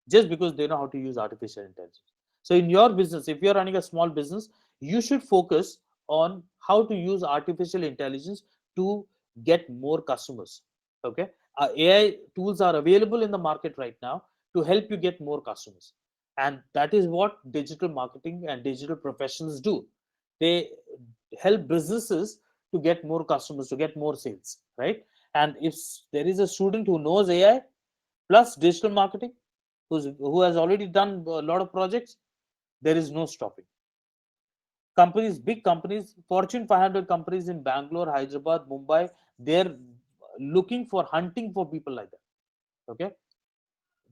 just because they know how to use artificial intelligence. So in your business, if you're running a small business, you should focus on how to use artificial intelligence to get more customers. Okay, AI tools are available in the market right now to help you get more customers, and that is what digital marketing and digital professionals do. They help businesses to get more customers, to get more sales, right? And if there is a student who knows AI plus digital marketing, who has already done a lot of projects, there is no stopping. Companies, big companies, Fortune 500 companies in Bangalore, Hyderabad, Mumbai, they're looking for, hunting for people like that. Okay,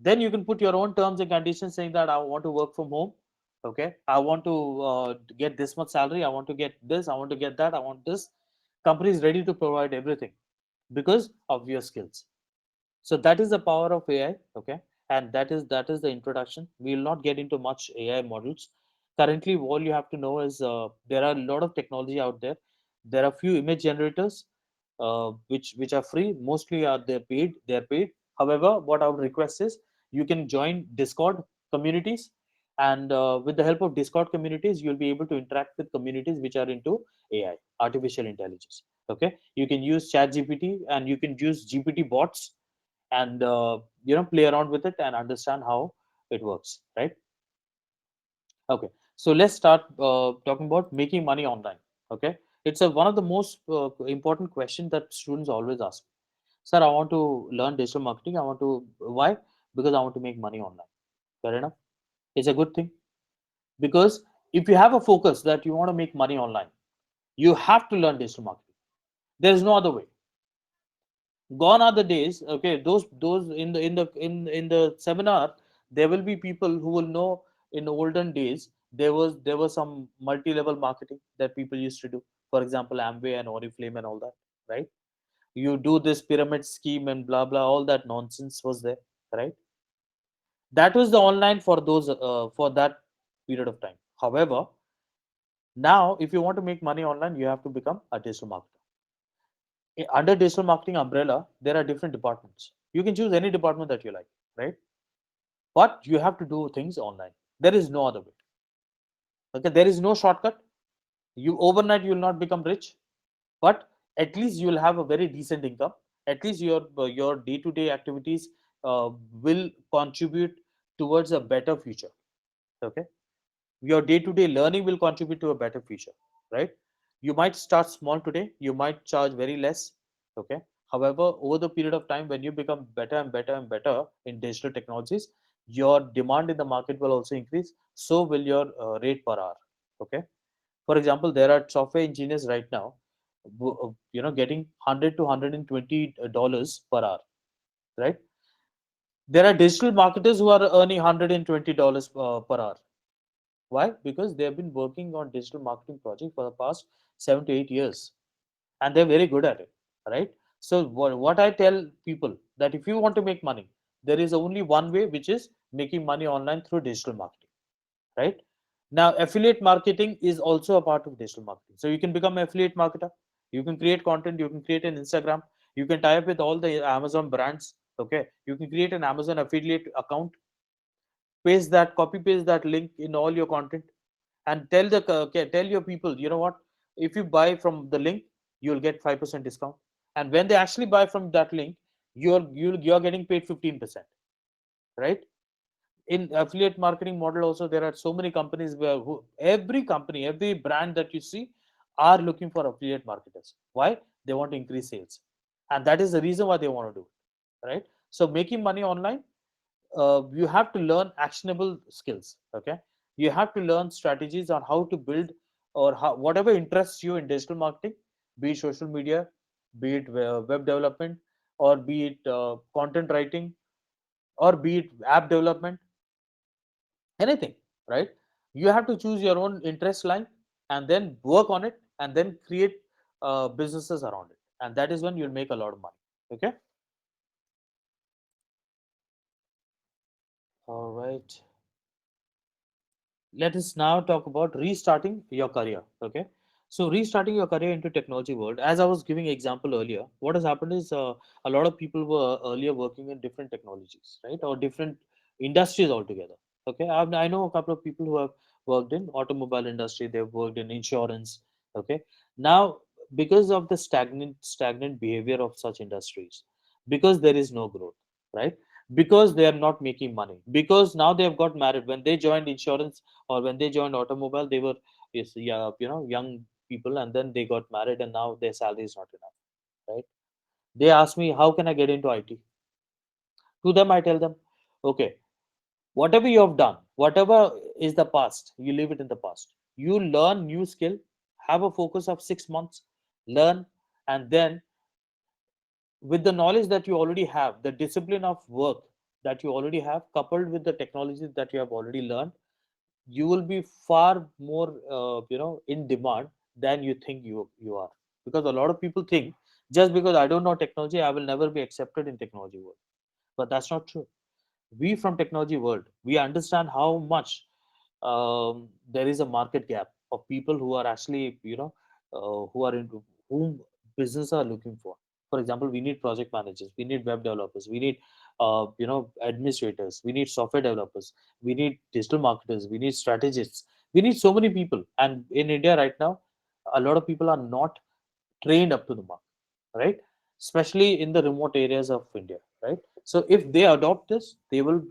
then you can put your own terms and conditions saying that I want to work from home. Okay, I want to get this much salary, I want to get this, I want to get that, I want this. Company is ready to provide everything because of your skills. So that is the power of AI. Okay, and that is the introduction. We will not get into much AI models currently. All you have to know is there are a lot of technology out there. There are few image generators which are free. Mostly are they're paid. However, what I would request is you can join Discord communities, and with the help of Discord communities you'll be able to interact with communities which are into AI, artificial intelligence. Okay, you can use Chat GPT, and you can use GPT bots, and play around with it and understand how it works, right? Okay, So let's start talking about making money online. Okay, it's one of the most important questions that students always ask. Sir, I want to learn digital marketing. I want to, why? Because I want to make money online. Fair enough. It's a good thing, because if you have a focus that you want to make money online, you have to learn digital marketing. There is no other way. Gone are the days. Okay, those in the seminar, there will be people who will know. In the olden days, there was some multi-level marketing that people used to do. For example, Amway and Oriflame and all that, right? You do this pyramid scheme and blah blah, all that nonsense was there, right? That was the online for those for that period of time. However, now if you want to make money online, you have to become a digital marketer. Under digital marketing umbrella, there are different departments. You can choose any department that you like, right? But you have to do things online. There is no other way. Okay, there is no shortcut. You overnight you will not become rich, but at least you will have a very decent income. At least your day to day activities will contribute towards a better future. Okay, your day to day learning will contribute to a better future, right? You might start small today, you might charge very less. Okay, however, over the period of time, when you become better and better and better in digital technologies, your demand in the market will also increase, so will your rate per hour. Okay, for example, there are software engineers right now getting 100 to 120 dollars per hour, right? There are digital marketers who are earning 120 dollars per hour. Why? Because they have been working on digital marketing project for the past 7 to 8 years, and they're very good at it, right? So what I tell people, that if you want to make money, there is only one way, which is making money online through digital marketing, right? Now, affiliate marketing is also a part of digital marketing. So you can become an affiliate marketer. You can create content. You can create an Instagram. You can tie up with all the Amazon brands. Okay, you can create an Amazon affiliate account, copy paste that link in all your content, and tell your people, you know what, if you buy from the link, you'll get 5% discount, and when they actually buy from that link, you're getting paid 15%, right? In affiliate marketing model also, there are so many companies every company, every brand that you see are looking for affiliate marketers. Why? They want to increase sales, and that is the reason why they want to do it, right? So making money online, you have to learn actionable skills. Okay, you have to learn strategies on how to build, or whatever interests you in digital marketing, be it social media, be it web development, or be it content writing, or be it app development, anything, right? You have to choose your own interest line, and then work on it, and then create businesses around it, and that is when you'll make a lot of money. Okay, all right. Let us now talk about restarting your career. Okay, so restarting your career into technology world, as I was giving example earlier, what has happened is, a lot of people were earlier working in different technologies, right, or different industries altogether. Okay, I know a couple of people who have worked in automobile industry, they've worked in insurance. Okay, now, because of the stagnant behavior of such industries, because there is no growth, right, because they are not making money, because now they have got married. When they joined insurance, or when they joined automobile, they were, yes, yeah, young people, and then they got married, and now their salary is not enough, right? They ask me, how can I get into IT? To them, I tell them, okay, whatever you have done, whatever is the past, you leave it in the past. You learn new skill, have a focus of 6 months, learn, and then, with the knowledge that you already have, the discipline of work that you already have, coupled with the technology that you have already learned, you will be far more in demand than you think you are. Because a lot of people think, just because I don't know technology, I will never be accepted in technology world. But that's not true. We from technology world, we understand how much there is a market gap of people who are actually, who are into whom business are looking for. For example, we need project managers, we need web developers, we need administrators, we need software developers, we need digital marketers, we need strategists, we need so many people. And in India right now, a lot of people are not trained up to the mark, right? Especially in the remote areas of India, right? So if they adopt this,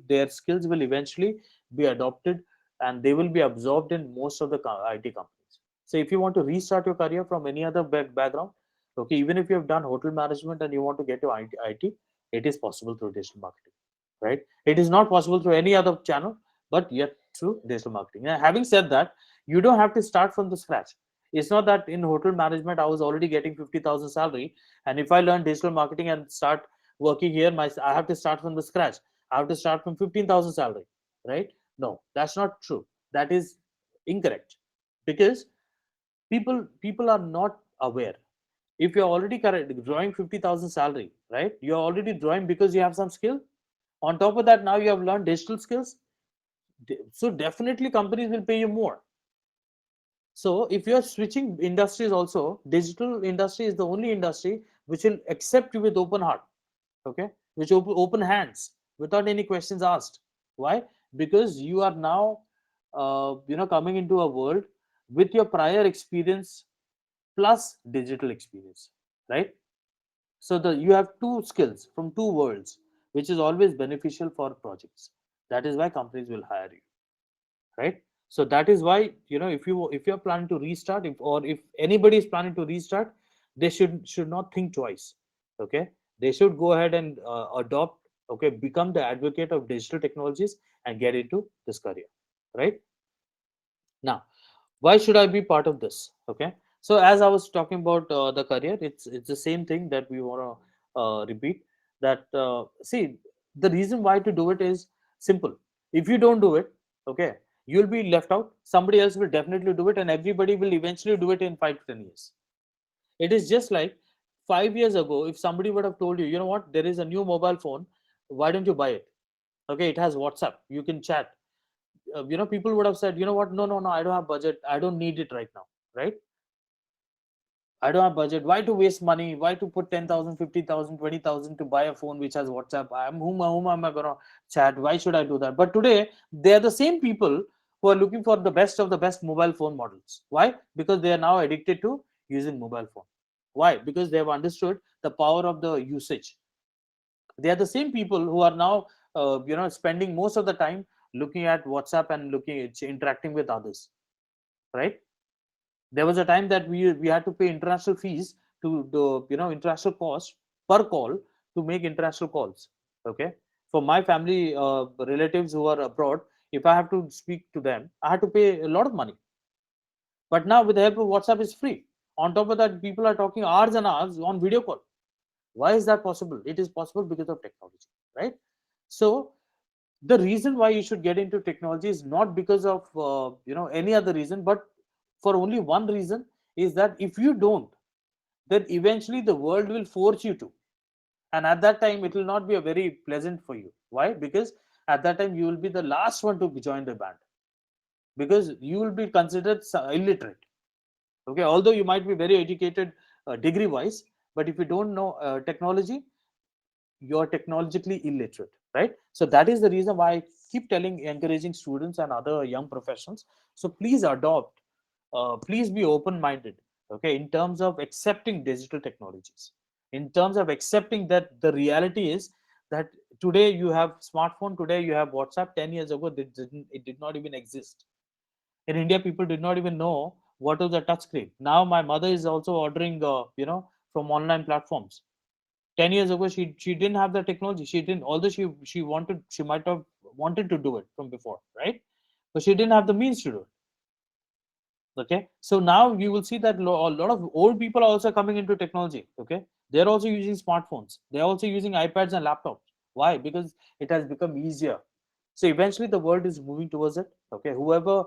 their skills will eventually be adopted and they will be absorbed in most of the IT companies. So if you want to restart your career from any other background, okay, even if you have done hotel management and you want to get to IT, it is possible through digital marketing, right? It is not possible through any other channel, but yet through digital marketing. And having said that, you don't have to start from the scratch. It's not that in hotel management I was already getting 50,000 salary, and if I learn digital marketing and start working here, I have to start from the scratch. I have to start from 15,000 salary, right? No, that's not true. That is incorrect, because people are not aware. If you're already drawing 50,000 salary, right? You're already drawing because you have some skill. On top of that, now you have learned digital skills, so definitely companies will pay you more. So if you're switching industries also, digital industry is the only industry which will accept you with open heart, okay, which open hands without any questions asked. Why? Because you are now coming into a world with your prior experience plus digital experience, right? So the you have two skills from two worlds, which is always beneficial for projects. That is why companies will hire you, right? So that is why, if you're planning to restart, if anybody is planning to restart, they should not think twice, okay? They should go ahead and adopt, okay, become the advocate of digital technologies and get into this career, right? Now, why should I be part of this? Okay, so as I was talking about the career, it's the same thing that we want to repeat. That see, the reason why to do it is simple. If you don't do it, okay, you'll be left out. Somebody else will definitely do it, and everybody will eventually do it in 5 to 10 years. It is just like 5 years ago, if somebody would have told you, you know what, there is a new mobile phone, why don't you buy it? Okay, it has WhatsApp, you can chat. People would have said, you know what, no, no, no, I don't have budget, I don't need it right now, right? I don't have budget. Why to waste money? Why to put 10,000, 50,000, 20,000 to buy a phone which has WhatsApp? Whom am I gonna chat? Why should I do that? But today they are the same people who are looking for the best of the best mobile phone models. Why? Because they are now addicted to using mobile phone. Why? Because they have understood the power of the usage. They are the same people who are now spending most of the time looking at WhatsApp and looking at interacting with others, right? There was a time that we had to pay international fees to the international cost per call to make international calls, okay? For my family relatives who are abroad, if I have to speak to them, I had to pay a lot of money. But now with the help of WhatsApp, is free. On top of that, people are talking hours and hours on video call. Why is that possible? It is possible because of technology, right? So the reason why you should get into technology is not because of any other reason, but for only one reason, is that if you don't, then eventually the world will force you to, and at that time it will not be a very pleasant for you. Why? Because at that time you will be the last one to join the band, because you will be considered illiterate, okay, although you might be very educated degree wise, but if you don't know technology, you're technologically illiterate, right? So that is the reason why I keep telling, encouraging students and other young professionals, so please adopt, please be open minded, okay, in terms of accepting digital technologies, in terms of accepting that the reality is that today you have smartphone, today you have WhatsApp. 10 years ago it did not even exist. In India, people did not even know what was a touch screen. Now my mother is also ordering from online platforms. 10 years ago she didn't have the technology. She didn't, although she might have wanted to do it from before, right? But she didn't have the means to do it. Okay, so now you will see that a lot of old people are also coming into technology. Okay, they're also using smartphones, they're also using iPads and laptops. Why? Because it has become easier. So eventually the world is moving towards it. Okay, whoever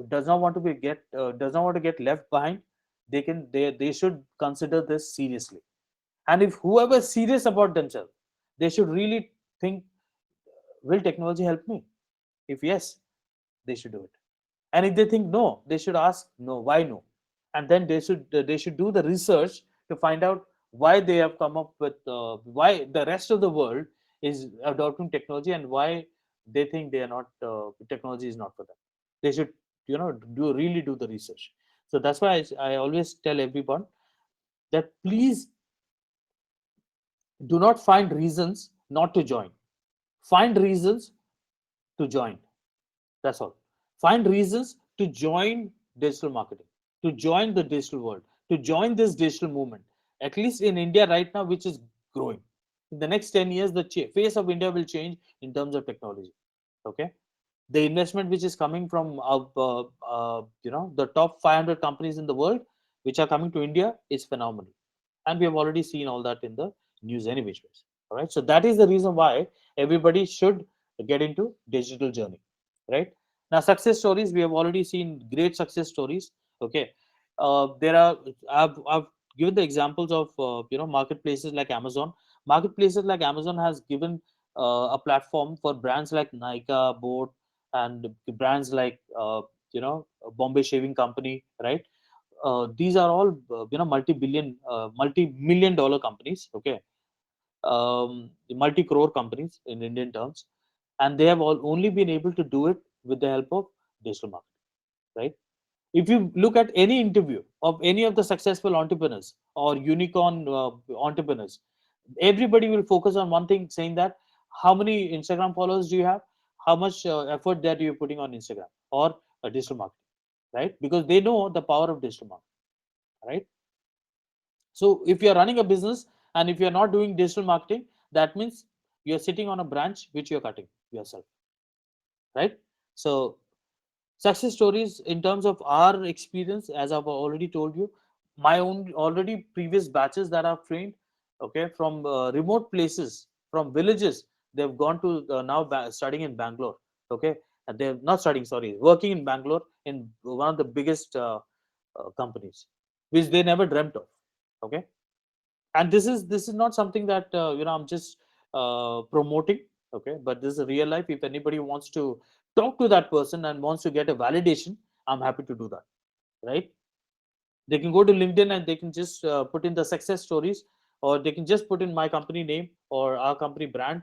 does not want to get left behind, they should consider this seriously. And if whoever is serious about themselves, they should really think, will technology help me? If yes, they should do it. And if they think no, they should ask no, why no? And then they should do the research to find out why they have come up with why the rest of the world is adopting technology, and why they think they are not technology is not for them. They should do the research. So that's why I always tell everyone that please do not find reasons not to join. Find reasons to join. That's all. Find reasons to join digital marketing, to join the digital world, to join this digital movement. At least in India right now, which is growing. In the next 10 years, the face of India will change in terms of technology. Okay, the investment which is coming from the top 500 companies in the world, which are coming to India, is phenomenal, and we have already seen all that in the news anyways. All right, so that is the reason why everybody should get into digital journey. Right now, success stories, we have already seen great success stories. Okay, there are, I've given the examples of marketplaces like Amazon. Marketplaces like Amazon has given a platform for brands like Nike, Boat, and brands like Bombay Shaving Company, right? These are all multi-billion, multi-million dollar companies. Okay, multi-crore companies in Indian terms, and they have all only been able to do it with the help of digital marketing, right? If you look at any interview of any of the successful entrepreneurs or unicorn entrepreneurs, everybody will focus on one thing, saying that how many Instagram followers do you have, how much effort that you're putting on Instagram or digital marketing, right? Because they know the power of digital marketing, right? So if you're running a business and if you're not doing digital marketing, that means you're sitting on a branch which you're cutting yourself, right? So success stories in terms of our experience, as I've already told you, my own already previous batches that I've trained, okay, from remote places, from villages, they've gone to now studying in Bangalore. Okay, and they're not studying, sorry, working in Bangalore in one of the biggest companies, which they never dreamt of. Okay, and this is not something that I'm just promoting. Okay, but this is a real life. If anybody wants to talk to that person and wants to get a validation, I'm happy to do that, right? They can go to LinkedIn and they can just put in the success stories, or they can just put in my company name or our company brand.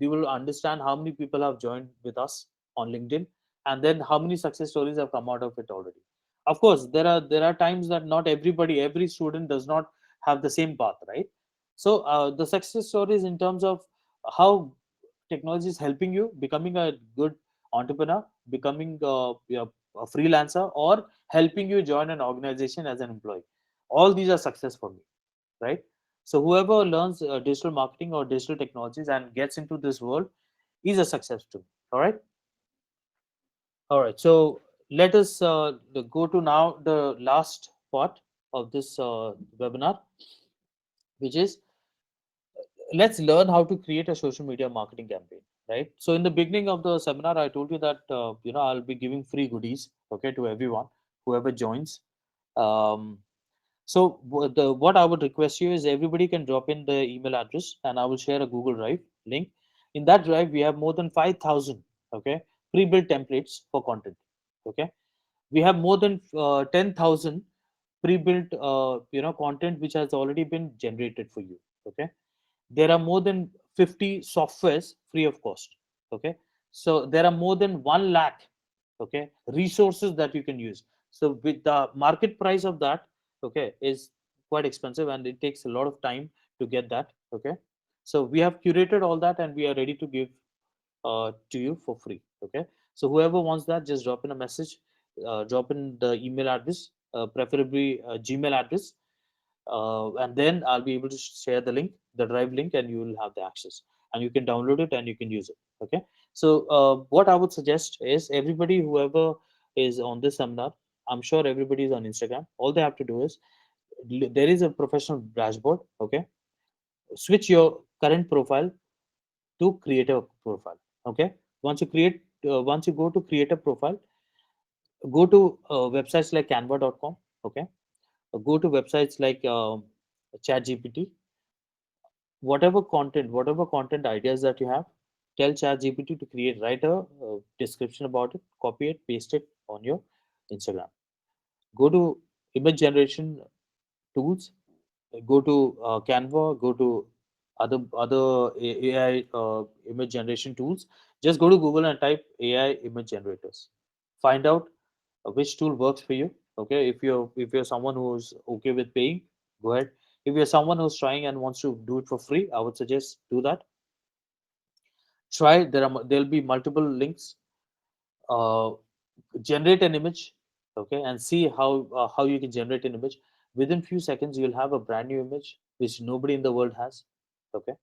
You will understand how many people have joined with us on LinkedIn, and then how many success stories have come out of it already. Of course, there are times that not everybody, every student does not have the same path, right? So the success stories in terms of how technology is helping you becoming a good entrepreneur, becoming a freelancer, or helping you join an organization as an employee, all these are success for me, right? So whoever learns digital marketing or digital technologies and gets into this world is a success too. All right. All right. So let us go to now the last part of this webinar, which is, let's learn how to create a social media marketing campaign. Right. So in the beginning of the seminar, I told you that I'll be giving free goodies, okay, to everyone whoever joins. Um, So what I would request you is, everybody can drop in the email address, and I will share a Google Drive link. In that drive, we have more than 5,000, okay, pre-built templates for content. Okay, we have more than 10,000 pre-built content which has already been generated for you. Okay, there are more than 50 softwares free of cost. Okay, so there are more than 1 lakh, okay, resources that you can use. So with the market price of that, okay, is quite expensive, and it takes a lot of time to get that. Okay, so we have curated all that, and we are ready to give to you for free. Okay, so whoever wants that, just drop in a message, drop in the email address, preferably Gmail address, and then I'll be able to share the link, the drive link, and you will have the access, and you can download it and you can use it. Okay, so what I would suggest is, everybody whoever is on this seminar, I'm sure everybody is on Instagram. All they have to do is, there is a professional dashboard. Okay, switch your current profile to create a profile. Okay, once you go to create a profile, go to websites like canva.com. Okay, go to websites like chat gpt, whatever content ideas that you have, tell chat gpt to create, write a description about it, copy it, paste it on your Instagram. Go to image generation tools, go to Canva, go to other AI image generation tools. Just go to Google and type AI image generators. Find out which tool works for you. Okay, if you're someone who's okay with paying, go ahead. If you're someone who's trying and wants to do it for free, I would suggest do that. Try. There'll be multiple links. uh, generate an image, okay, and see how you can generate an image. Within few seconds you'll have a brand new image which nobody in the world has, okay.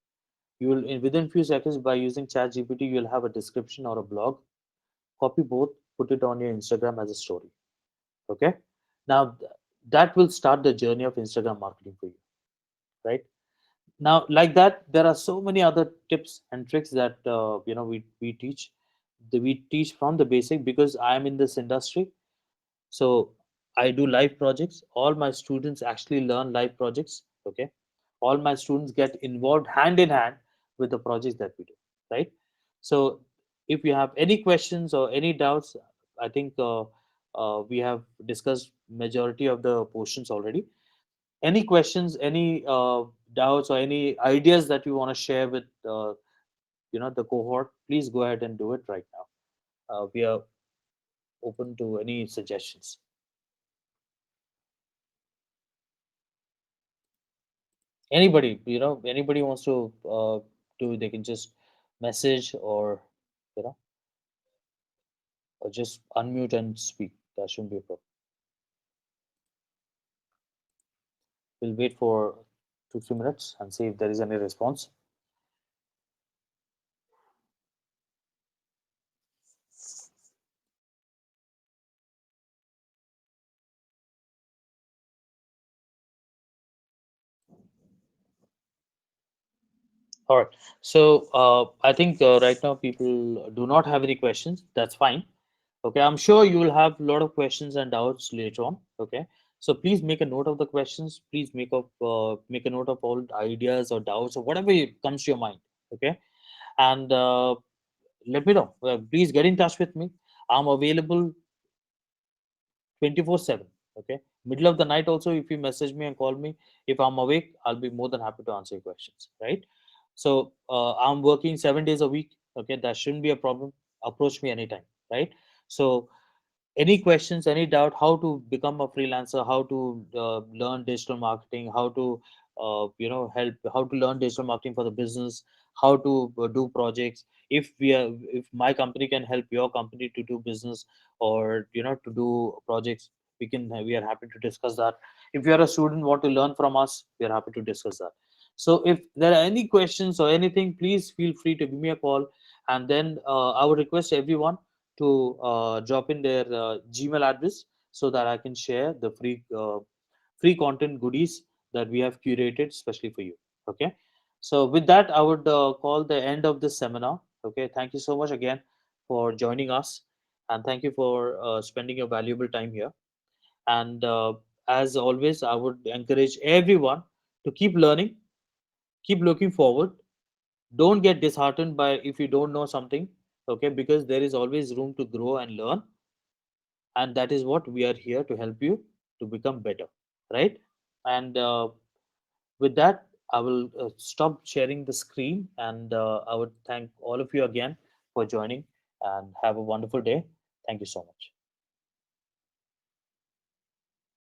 You will within few seconds, by using chat gpt, you'll have a description or a blog. Copy both, put it on your Instagram as a story, okay. Now that will start the journey of Instagram marketing for you, right? Now, like that, there are so many other tips and tricks that we teach. We teach from the basic, because I am in this industry. So I do live projects. All my students actually learn live projects, okay. All my students get involved hand in hand with the projects that we do, right? So if you have any questions or any doubts, I think we have discussed majority of the portions already. Any questions, any doubts, or any ideas that you want to share with the cohort, please go ahead and do it right now. We are open to any suggestions. Anybody, anybody wants to do, they can just message, or you know or just unmute and speak. That shouldn't be a problem. We'll wait for 2 3 minutes and see if there is any response. All right. So I think right now people do not have any questions. That's fine. Okay. I'm sure you will have a lot of questions and doubts later on. Okay. So please make a note of the questions. Please make a note of all the ideas or doubts or whatever comes to your mind. Okay. And let me know. Please get in touch with me. I'm available 24/7. Okay. Middle of the night also, if you message me and call me, if I'm awake, I'll be more than happy to answer your questions. Right. So I'm working 7 days a week. Okay. That shouldn't be a problem. Approach me anytime. Right. So any questions, any doubt, how to become a freelancer, how to learn digital marketing, how to help, how to learn digital marketing for the business, how to do projects. If my company can help your company to do business, or to do projects, we are happy to discuss that. If you are a student, want to learn from us, we are happy to discuss that. So if there are any questions or anything, please feel free to give me a call. And then I would request everyone to drop in their Gmail address, so that I can share the free content goodies that we have curated especially for you. Okay. So with that, I would call the end of this seminar. Okay. Thank you so much again for joining us, and thank you for spending your valuable time here. And as always, I would encourage everyone to keep learning, keep looking forward. Don't get disheartened by if you don't know something, okay, because there is always room to grow and learn, and that is what we are here to help you to become better, right? And with that, I will stop sharing the screen, and I would thank all of you again for joining, and have a wonderful day. Thank you so much.